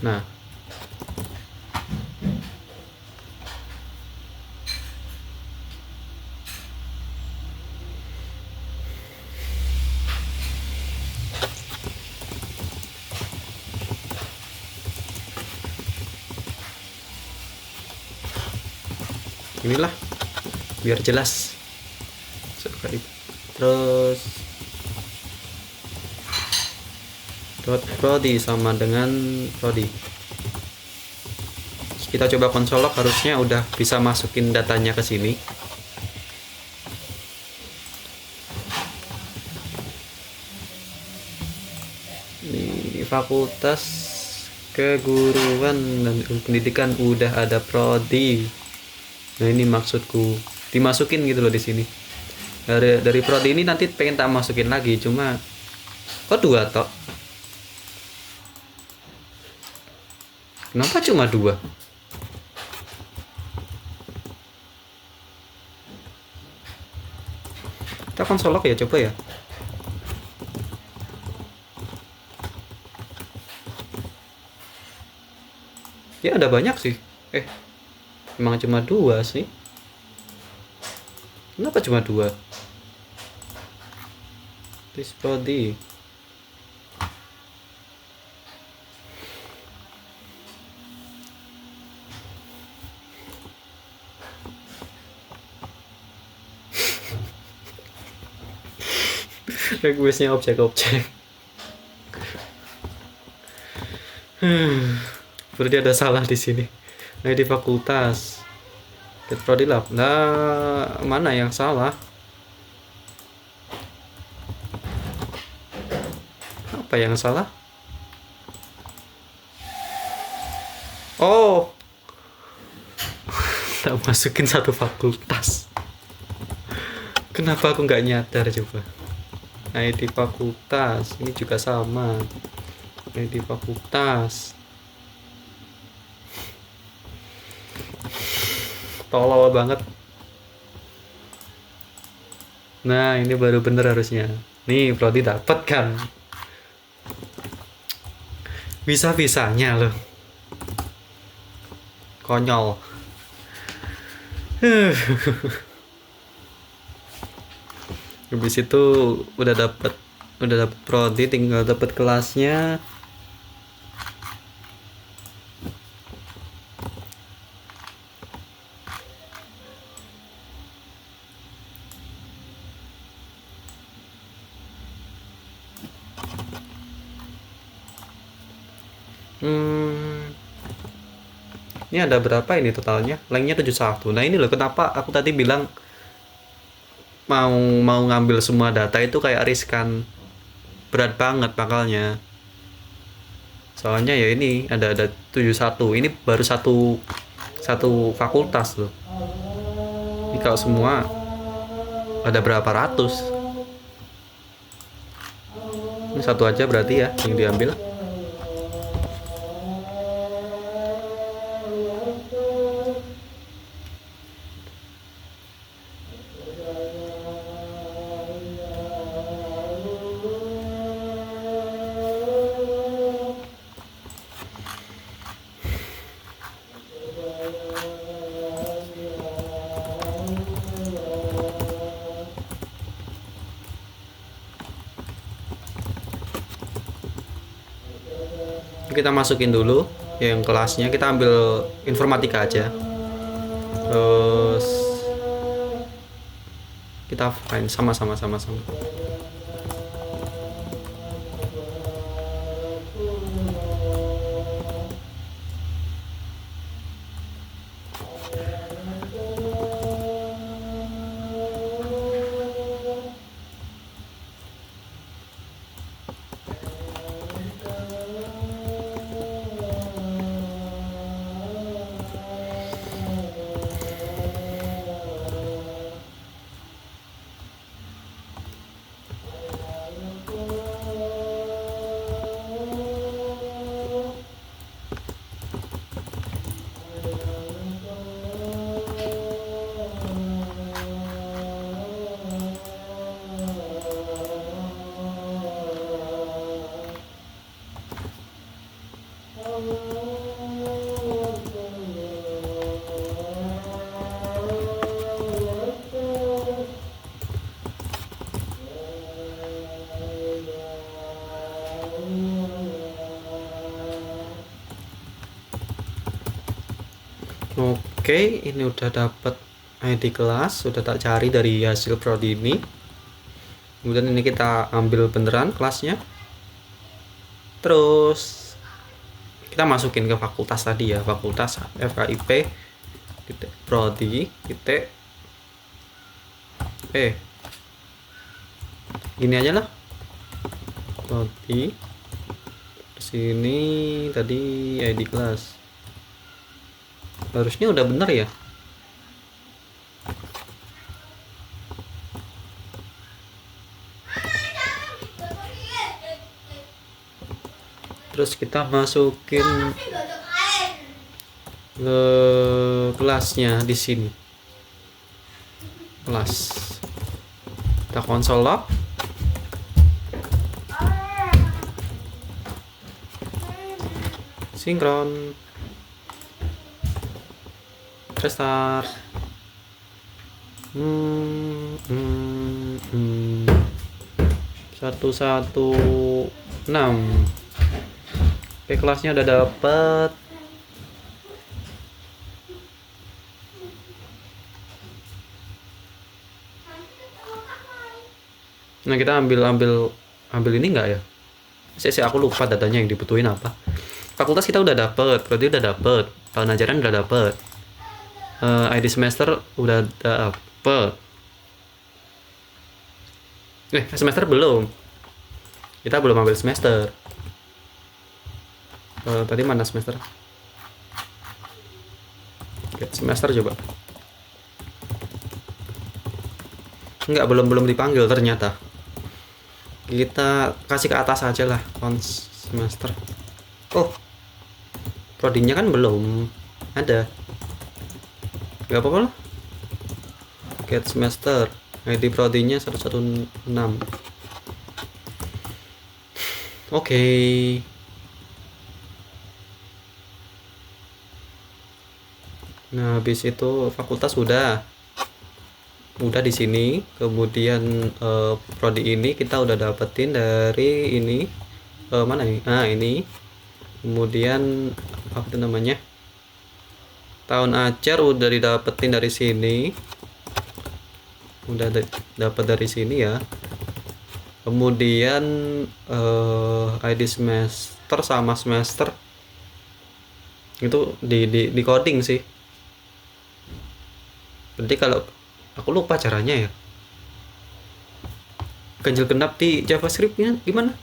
Nah, inilah biar jelas. Terus dot prodi sama dengan prodi. Kita coba konsolog, harusnya udah bisa masukin datanya ke sini. Ini fakultas keguruan dan pendidikan udah ada prodi. Nah, ini maksudku dimasukin gitu loh di sini. Dari prodi ini nanti pengen tak masukin lagi, cuma kok 2 tok? Kenapa cuma 2? Kita konsolog ya, coba ya. Ya ada banyak sih. Emang cuma 2 sih. Kenapa cuma 2? This prodi. Requestnya objek-objek. Berarti ada salah di sini. Nah, di fakultas get prodi lab. Nah, mana yang salah? Apa yang salah? Oh, tak masukin satu fakultas. Kenapa aku nggak nyadar coba? ID fakultas ini juga sama. ID fakultas. Tolol banget. Nah, ini baru bener harusnya. Nih, prodi dapat kan? Bisa-bisanya loh. Konyol. Habis itu udah dapat prodi, tinggal dapat kelasnya. Ini ada berapa ini totalnya? Lainnya 71. Nah, ini loh kenapa aku tadi bilang mau ngambil semua data itu kayak riskan. Berat banget makalnya. Soalnya ya ini ada 71. Ini baru satu fakultas loh. Ini kalau semua ada berapa ratus? Ini satu aja berarti ya yang diambil. Kita masukin dulu yang kelasnya, kita ambil informatika aja, terus kita find sama-sama. Oke, ini udah dapat ID kelas, sudah tak cari dari hasil prodi ini. Kemudian ini kita ambil beneran kelasnya. Terus kita masukin ke fakultas tadi ya, fakultas FKIP titik prodi titik gini aja lah, prodi. Sini tadi ID kelas. Harusnya udah bener ya. Terus kita masukin ke kelasnya di sini. Kelas. Kita konsol log. Sinkron. Restart. 116. Oke, kelasnya udah dapet. Nah, kita ambil ini enggak ya? Saya aku lupa datanya yang dibutuhin apa. Fakultas kita udah dapet, prodi udah dapet, tahun ajaran udah dapet, ID semester udah dapet. Semester belum. Kita belum ambil semester. Tadi mana semester? Oke, semester coba. Enggak, belum dipanggil ternyata. Kita kasih ke atas aja lah, semester. Oh, prodinya kan belum ada. Gak apa-apa lah. Get semester. ID prodinya 116. Oke. Nah, habis itu fakultas udah di sini. Kemudian prodi ini kita udah dapetin dari ini. Mana ini? Nah, ini. Kemudian apa itu namanya? Tahun ajar udah didapetin dari sini. Udah dapat dari sini ya. Kemudian ID semester sama semester itu di coding sih. Berarti kalau aku lupa caranya ya. Ganjil genap di JavaScript-nya gimana?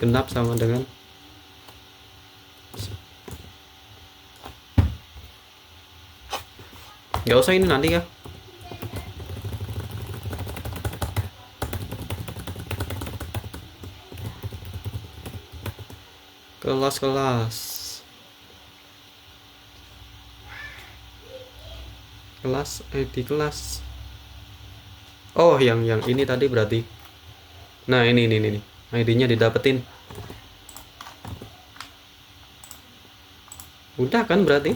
genap sama dengan nggak usah ini nanti ya. Kelas ID kelas. Oh, yang ini tadi berarti. Nah, ini ID-nya didapetin. Udah kan berarti?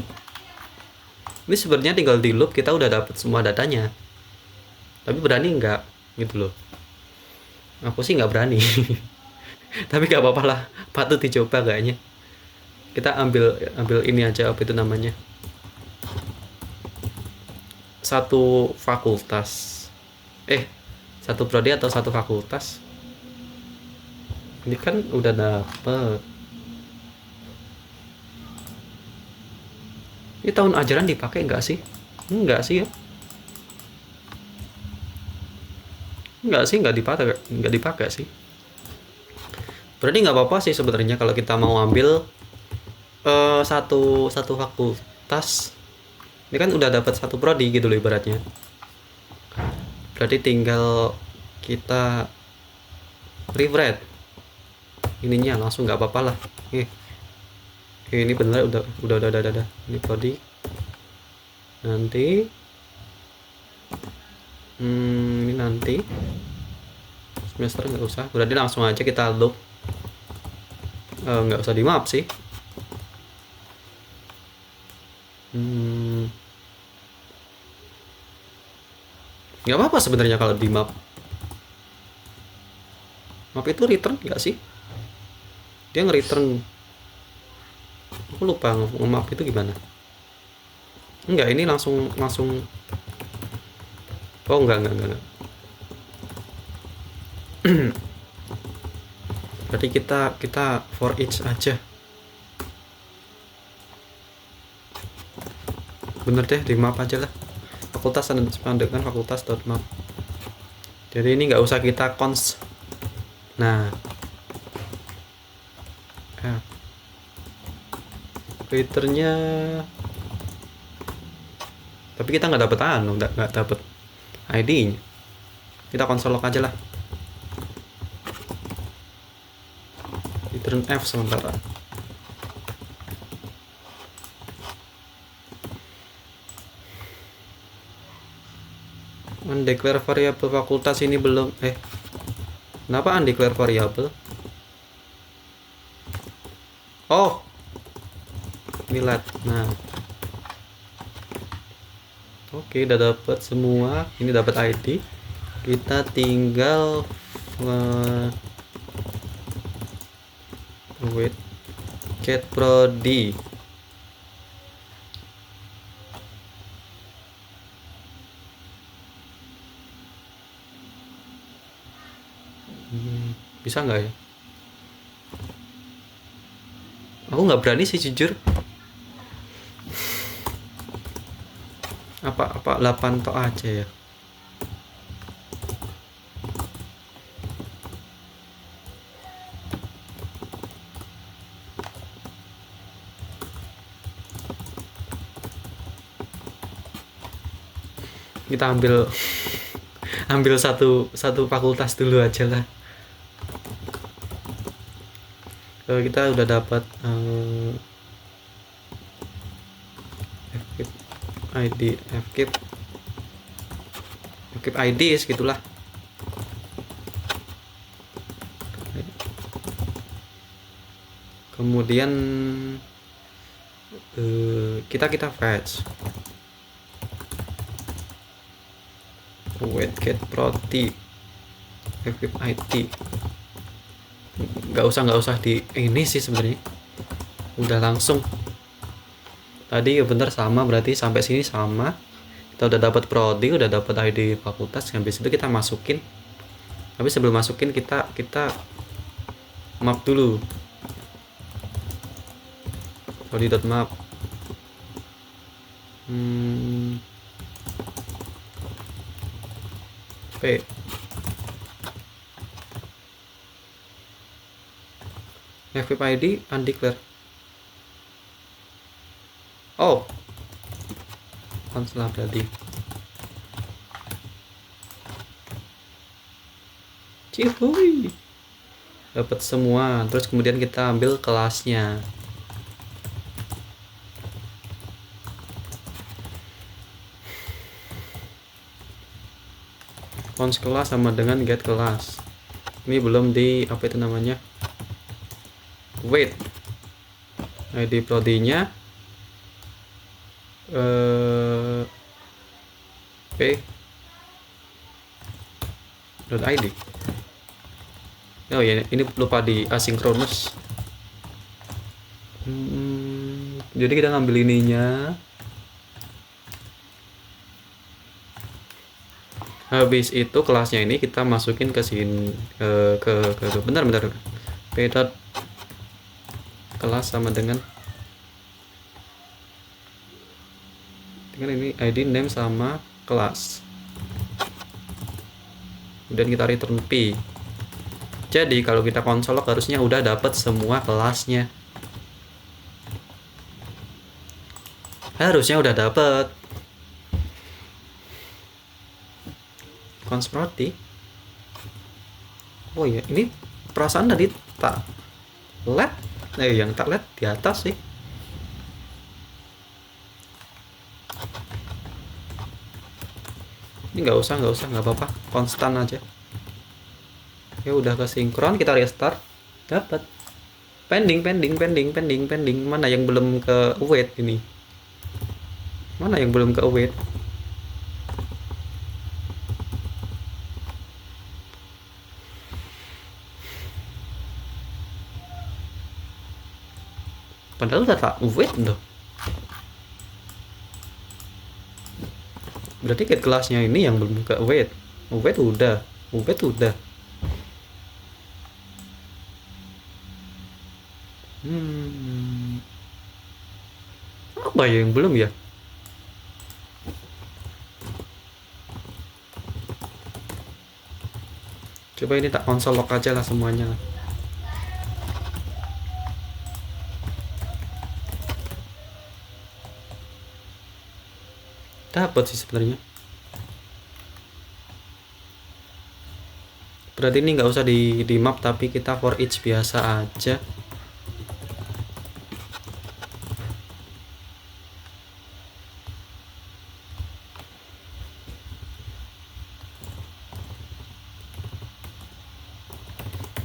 Ini sebenarnya tinggal di loop kita udah dapet semua datanya. Tapi berani nggak gitu loh. Aku sih nggak berani. Tapi nggak apa-apa lah, patut dicoba kayaknya. Kita ambil ini aja, apa itu namanya? Satu fakultas. Satu prodi atau satu fakultas? Ini kan udah dapet. Ini tahun ajaran dipakai nggak sih? Enggak sih ya. Enggak sih, nggak dipakai sih. Berarti nggak apa-apa sih sebenarnya kalau kita mau ambil satu fakultas. Ini kan udah dapat satu prodi gitu loh ibaratnya. Berarti tinggal kita rewrite ininya langsung, nggak apa-apa lah. Ini bener udah. Ini prodi. Nanti ini nanti semester nggak usah. Berarti langsung aja kita loop. Nggak usah di map sih. Nggak apa-apa sebenarnya kalau di map. Map itu return nggak sih? Dia nge-return. Aku lupa nge-map itu gimana. Enggak, ini langsung. Oh, enggak. Berarti kita for each aja. Bener deh, di map aja lah. Fakultas dengan fakultas.map. Jadi ini nggak usah kita cons. Nah, returnnya, tapi kita nggak dapet nggak dapet ID-nya. Kita konsol log aja lah. Return F sementara. Undeclare variable fakultas ini belum. Kenapa undeclare variable? Oh, milat. Nah, oke, udah dapat semua. Ini dapat ID. Kita tinggal get prodi. Bisa nggak ya? Aku nggak berani sih jujur. Apa 8 tok aja ya? Kita ambil satu fakultas dulu aja lah. Kita udah dapat ID fkip ID segitulah. Kemudian kita fetch get prodi fkip ID. nggak usah di ini sih sebenarnya, udah langsung. Tadi ya bener sama, berarti sampai sini sama. Kita udah dapat prodi, udah dapat ID fakultas. Habis itu kita masukin. Tapi sebelum masukin kita map dulu. Prodi.map. P. FFID undeclared. Oh, salah tadi. Cihuy. Dapat semua. Terus kemudian kita ambil kelasnya. Cons kelas sama dengan get kelas. Ini belum di apa itu namanya? Wait. ID prodinya p.id. Oh ya, ini lupa di asynchronous. Jadi kita ngambil ininya. Habis itu kelasnya ini kita masukin ke sini ke bentar p dot kelas sama dengan ini ID name sama kelas. Kemudian kita return p. Jadi kalau kita konsol harusnya udah dapat semua kelasnya. Harusnya udah dapat. Consproti. Oh iya, ini perasaan tadi tak LED. Yang tak LED di atas sih. Ini nggak usah, nggak apa-apa, konstan aja. Ya udah kesinkron, kita restart, dapat. Pending. Mana yang belum ke await ini? Mana yang belum ke await? Padahal udah tak await loh. Berarti get kelasnya ini yang belum ke await. Await udah. Apa ya yang belum ya? Coba ini tak konsol lock aja lah semuanya lah. Dapat sih sebenarnya. Berarti ini nggak usah di map, tapi kita for each biasa aja.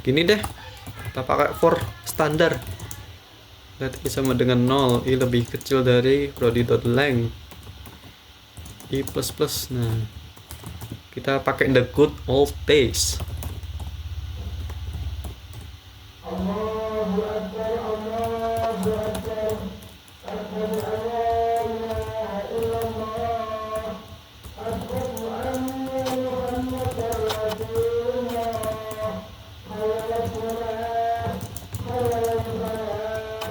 Gini deh, kita pakai for standar. Berarti sama dengan 0, i lebih kecil dari prodi.length i plus. Nah, kita pakai the good old days.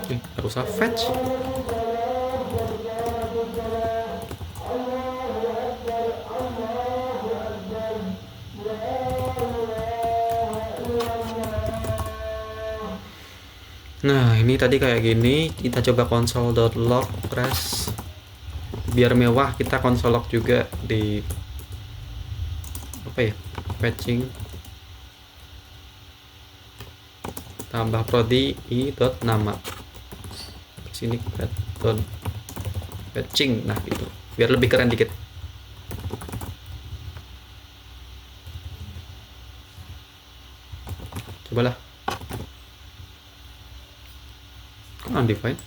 Oke, nggak usah fetch. Nah, ini tadi kayak gini. Kita coba console.log press. Biar mewah, kita console log juga di apa ya? Patching. Tambah prodi i dot nama. Sini patching. Nah, itu. Biar lebih keren dikit. Cobalah. Undefined.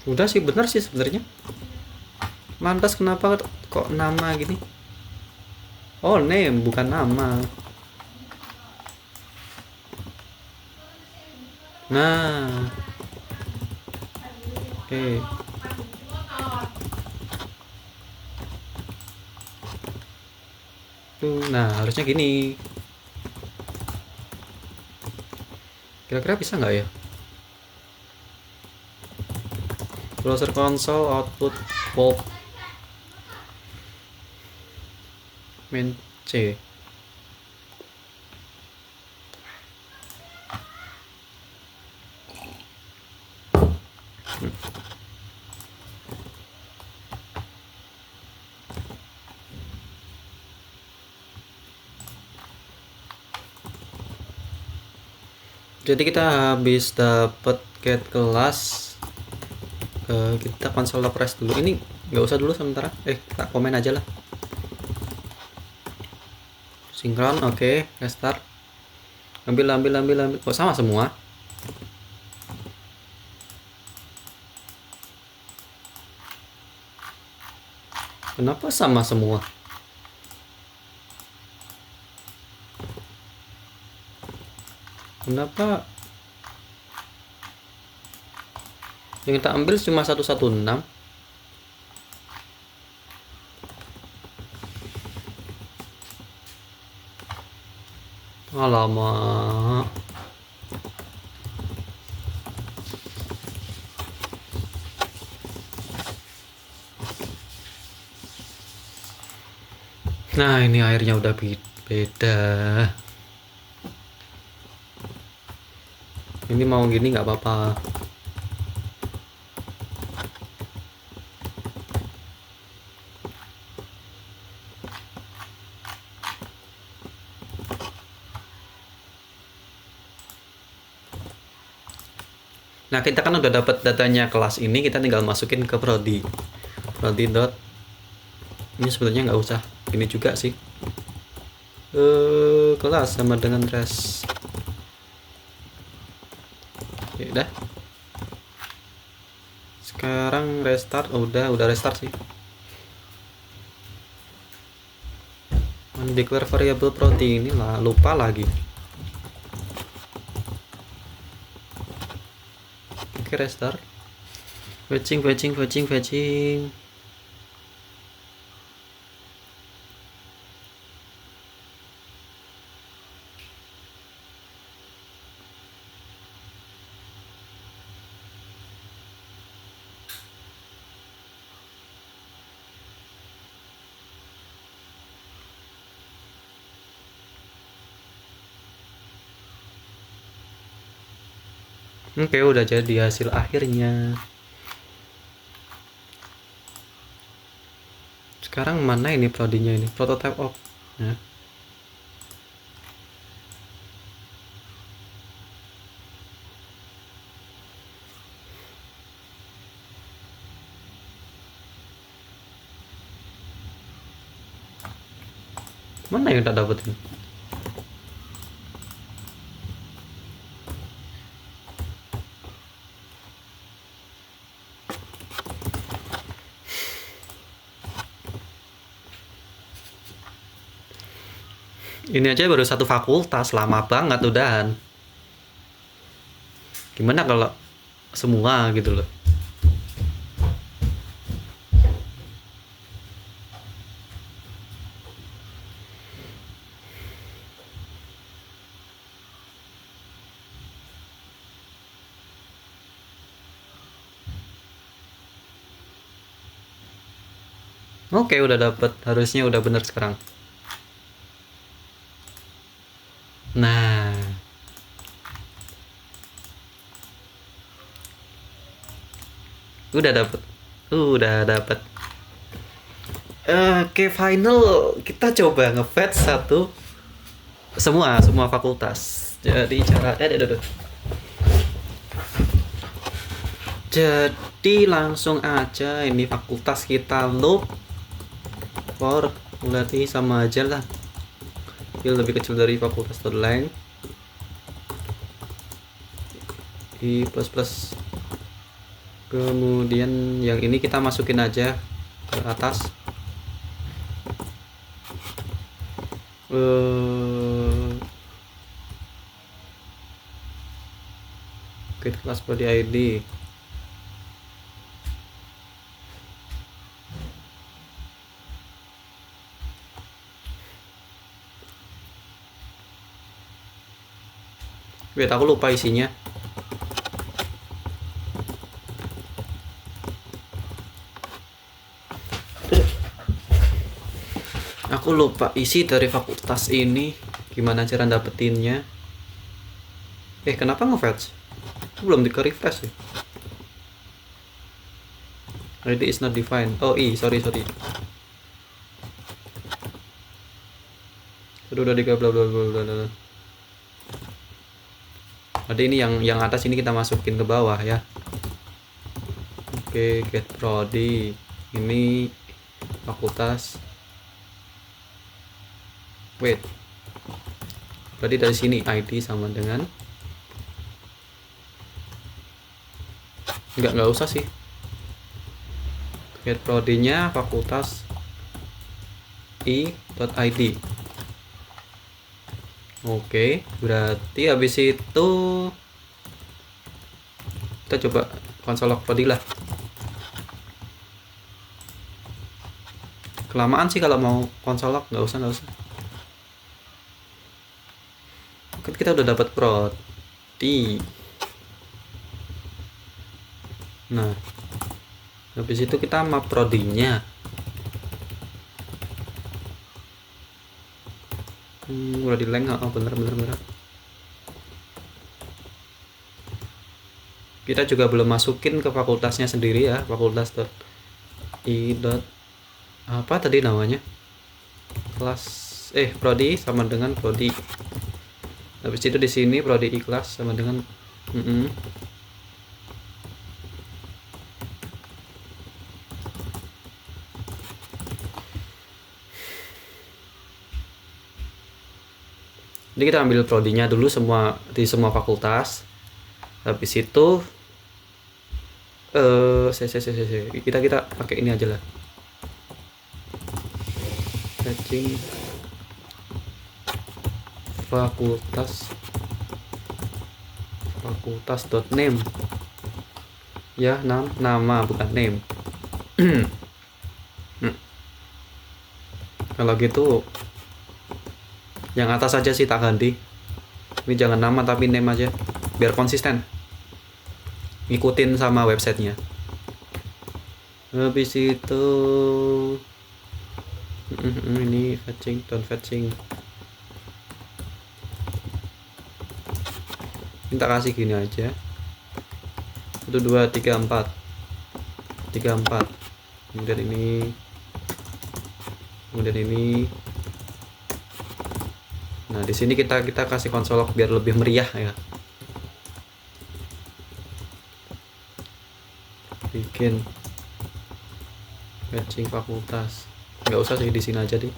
Udah sih, bener sih sebenarnya. Lantas kenapa kok nama gini? Oh, name bukan nama. Nah, oke. Nah, harusnya gini. Kira-kira bisa nggak ya? Browser console output volt main C. Jadi kita habis dapat get kelas. Kita console press dulu. Ini nggak usah dulu sementara. Kita komen aja lah. Sinkron, oke. Restart. Ambil. Oh, sama semua. Kenapa sama semua? Kenapa yang kita ambil cuma 116? Alamak. Nah, ini airnya udah beda. Ini mau gini nggak apa-apa. Nah, kita kan udah dapat datanya kelas ini, kita tinggal masukin ke prodi. Prodi dot. Ini sebenarnya nggak usah ini juga sih. Kelas sama dengan res. Ya udah. Sekarang restart. Udah restart sih. Declare variable prodi ini lah, lupa lagi. Oke, restart. Fetching. Oke, udah jadi hasil akhirnya. Sekarang mana ini prodinya ini? Prototype of. Nah. Mana yang tak dapetin? Ini aja baru satu fakultas, lama banget udahan. Gimana kalau semua gitu loh? Oke, udah dapet. Harusnya udah bener sekarang. Nah, udah dapet. Udah dapet. Oke, final. Kita coba nge-fetch satu. Semua fakultas. Jadi cara Jadi langsung aja ini fakultas kita loop for berarti sama aja lah. Ini lebih kecil dari fakultas length i plus. Kemudian yang ini kita masukin aja ke atas. Get kelas body ID. Wait, aku lupa isinya. Aku lupa isi dari fakultas ini. Gimana cara dapetinnya? Kenapa nge-fetch? Belum di-refresh ya? ID is not defined. Oh, sorry. Udah bla bla bla bla bla. Jadi ini yang atas ini kita masukin ke bawah ya. Oke, get prodi. Ini fakultas. Wait. Berarti dari sini ID sama dengan nggak usah sih. Get prodinya fakultas i.id. Oke, berarti habis itu kita coba konsol log prodi lah. Kelamaan sih kalau mau konsol log, nggak usah. Kan kita udah dapat prodi. Nah, habis itu kita map prodinya. Udah di link. Oh, bener. Kita juga belum masukin ke fakultasnya sendiri ya, fakultas.i. Apa tadi namanya? Prodi sama dengan prodi. Habis itu di sini prodi i kelas sama dengan Jadi kita ambil prodinya dulu di semua fakultas. Habis itu kita pakai ini aja lah. Fetching fakultas.name. Ya, nama bukan name. Kalau gitu yang atas aja sih tak ganti. Ini jangan nama tapi name aja biar konsisten, ngikutin sama websitenya. Habis itu ini fetching. Kita kasih gini aja. 1 2 3 4. Kemudian ini. Nah, di sini kita kasih konsol log biar lebih meriah ya. Bikin fetching fakultas. Nggak usah sih, di sini aja deh.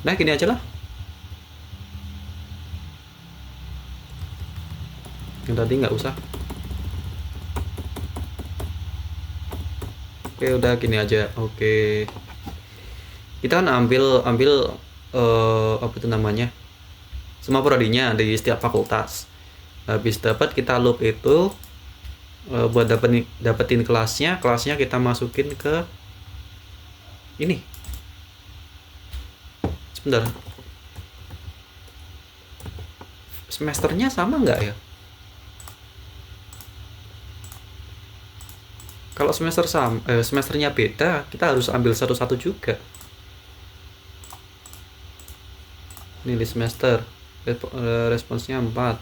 Nah, gini aja lah. Yang tadi nggak usah. Oke, udah gini aja. Oke, kita kan ambil apa itu namanya, semua prodinya di setiap fakultas. Habis dapat kita loop itu buat dapetin kelasnya kita masukin ke ini. Sebentar, semesternya sama nggak ya? Kalau semesternya beda, kita harus ambil satu-satu juga. Ini di semester responsnya 4.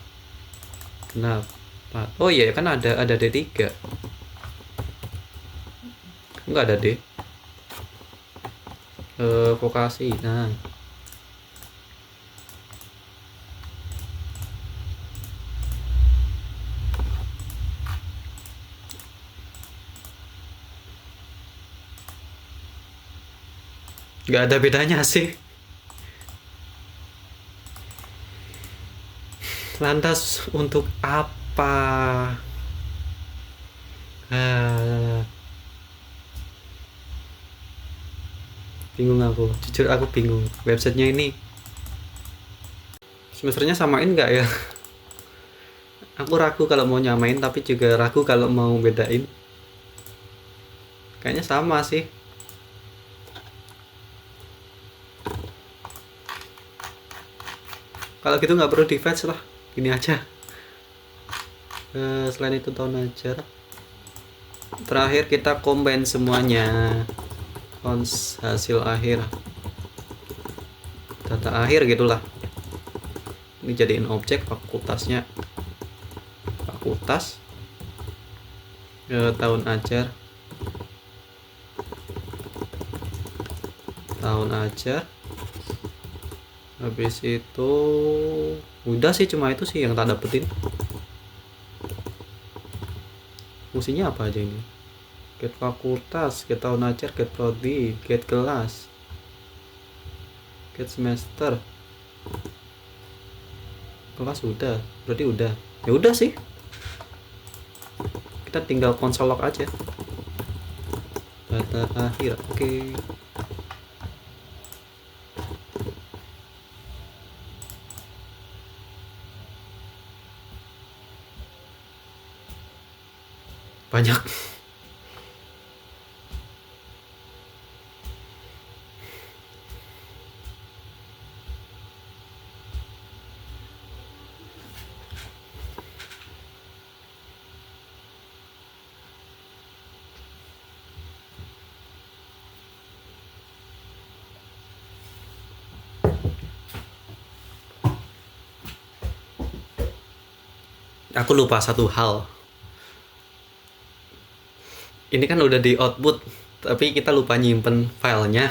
Kenapa? Oh iya, kan ada D3. Enggak ada D. Vokasi. Nah, nggak ada bedanya sih. Lantas untuk apa? Bingung aku, jujur aku bingung. Websitenya ini semesternya samain nggak ya? Aku ragu kalau mau nyamain, tapi juga ragu kalau mau bedain. Kayaknya sama sih. Kalau gitu nggak perlu di fetch lah, gini aja. Selain itu tahun ajar. Terakhir kita combine semuanya. Hasil akhir, data akhir gitulah. Ini jadiin objek fakultasnya. Fakultas tahun ajar. Tahun ajar. Habis itu udah sih, cuma itu sih yang tak dapetin. Fungsinya apa aja ini? Get fakultas, get tahun ajar, get prodi, get kelas, get semester. Kelas udah, berarti udah. Ya udah sih. Kita tinggal console log aja. Data akhir, oke. Banyak. Aku lupa satu hal. Ini kan udah di output, tapi kita lupa nyimpen filenya.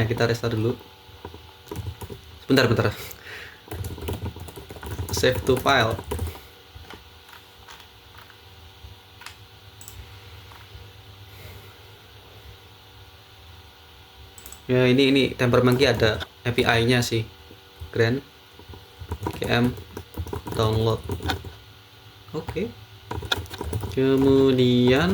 Kita restart dulu. Bentar. Save to file. Ya ini Tempermonkey ada API-nya sih. Grand KM download. Oke. Kemudian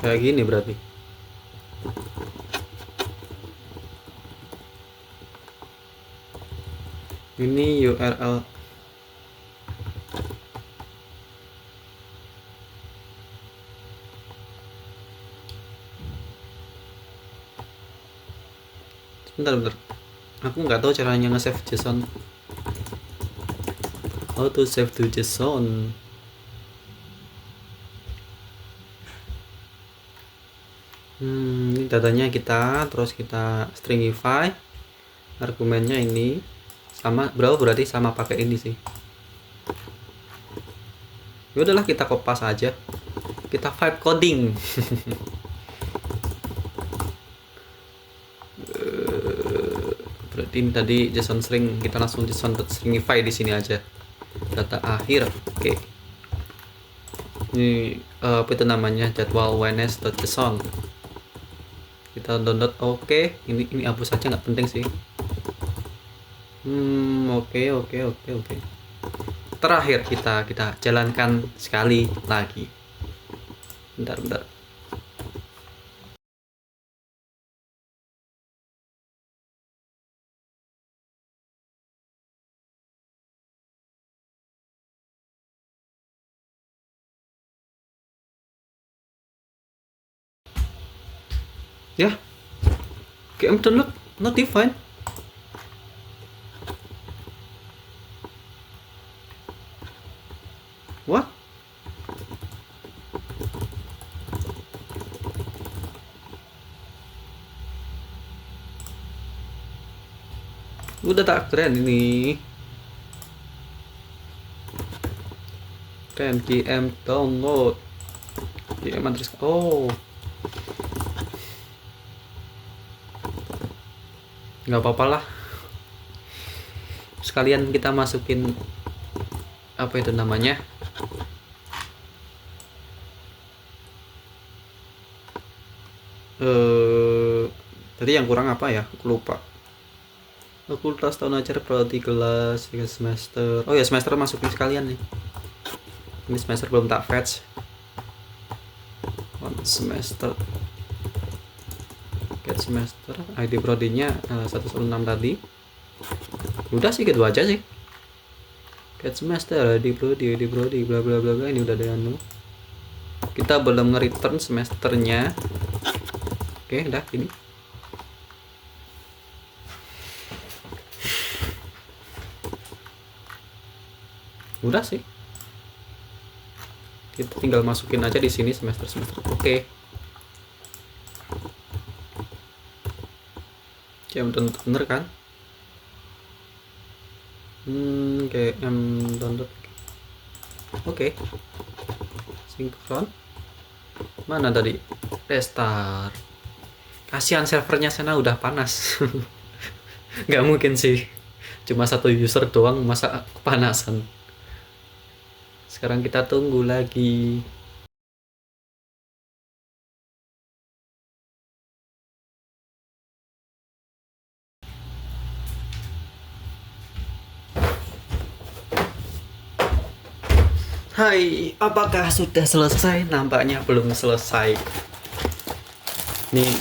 kayak gini berarti. Ini URL. Bentar. Aku nggak tahu caranya nge-save JSON. How to save to JSON? Ini datanya terus kita stringify. Argumennya ini sama, berarti sama pakai ini sih. Ya udahlah, kita kopas aja. Kita vibe coding. Berarti ini tadi JSON string, kita langsung JSON stringify di sini aja. Data akhir, oke. Ini apa itu namanya, jadwal wns.json. Kita download, oke. Ini hapus saja, nggak penting sih. Oke. Terakhir kita jalankan sekali lagi. Bentar. Ya, GM download not defined. What? Udah tak keren ini. Keren GM download. GM address. Oh. Nggak apa-apa lah. Sekalian kita masukin apa itu namanya? Tadi yang kurang apa ya? Aku lupa. Fakultas tahun ajar, prodi kelas, semester. Oh ya, semester masukin sekalian nih. Ini semester belum tak fetch. semester get semester ID prodinya 116 tadi. Udah sih gitu aja sih. Get semester ID prodi bla bla bla bla, ini udah ada anu. Kita belum nge-return semesternya. Oke, udah ini. Udah sih. Kita tinggal masukin aja di sini semester. Oke. Jam bener kan? Kayak download. Oke. Sinkron. Mana tadi? Restart. Kasihan servernya sana udah panas. Nggak mungkin sih. Cuma satu user doang masa kepanasan. Sekarang kita tunggu lagi. Hai, apakah sudah selesai? Nampaknya belum selesai. Nih,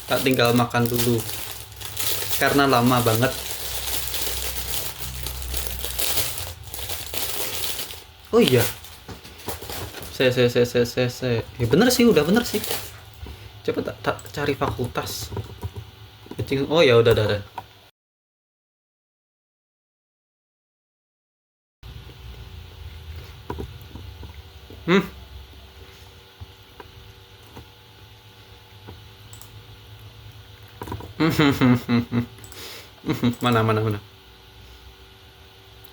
tak tinggal makan dulu. Karena lama banget. Oh iya. Saya. Bener sih, udah bener sih. Coba tak cari fakultas. Oh ya udah. Mana.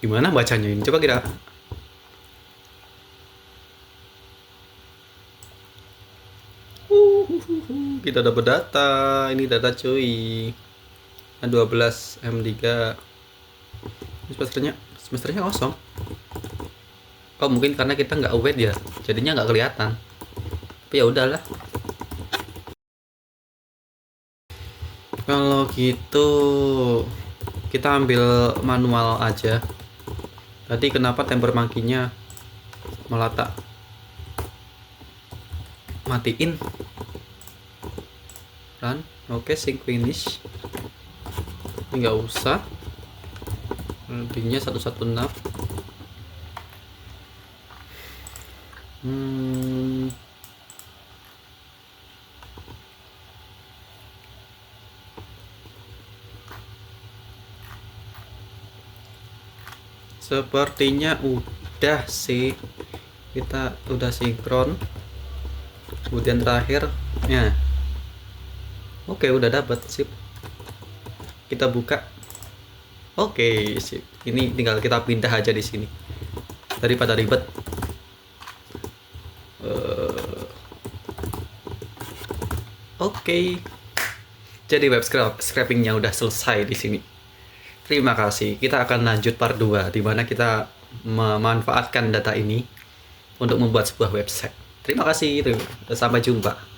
Gimana bacanya ini? Coba kira. Kita dapat data. Ini data cuy. 12 M3. Semesternya kosong. Oh mungkin karena kita nggak awet ya, jadinya nggak kelihatan. Tapi ya udahlah. Kalau gitu kita ambil manual aja. Tadi kenapa temper monkey-nya malah tak matiin? Run. Oke, sync finish. Ini nggak usah. Lebihnya 116. Sepertinya udah sih, kita udah sinkron. Kemudian terakhir ya, oke udah dapat, sip. Kita buka. Oke, sip. Ini tinggal kita pindah aja di sini daripada ribet. Oke. Jadi web scrapingnya udah selesai di sini. Terima kasih. Kita akan lanjut part 2 di mana kita memanfaatkan data ini untuk membuat sebuah website. Terima kasih. Sampai jumpa.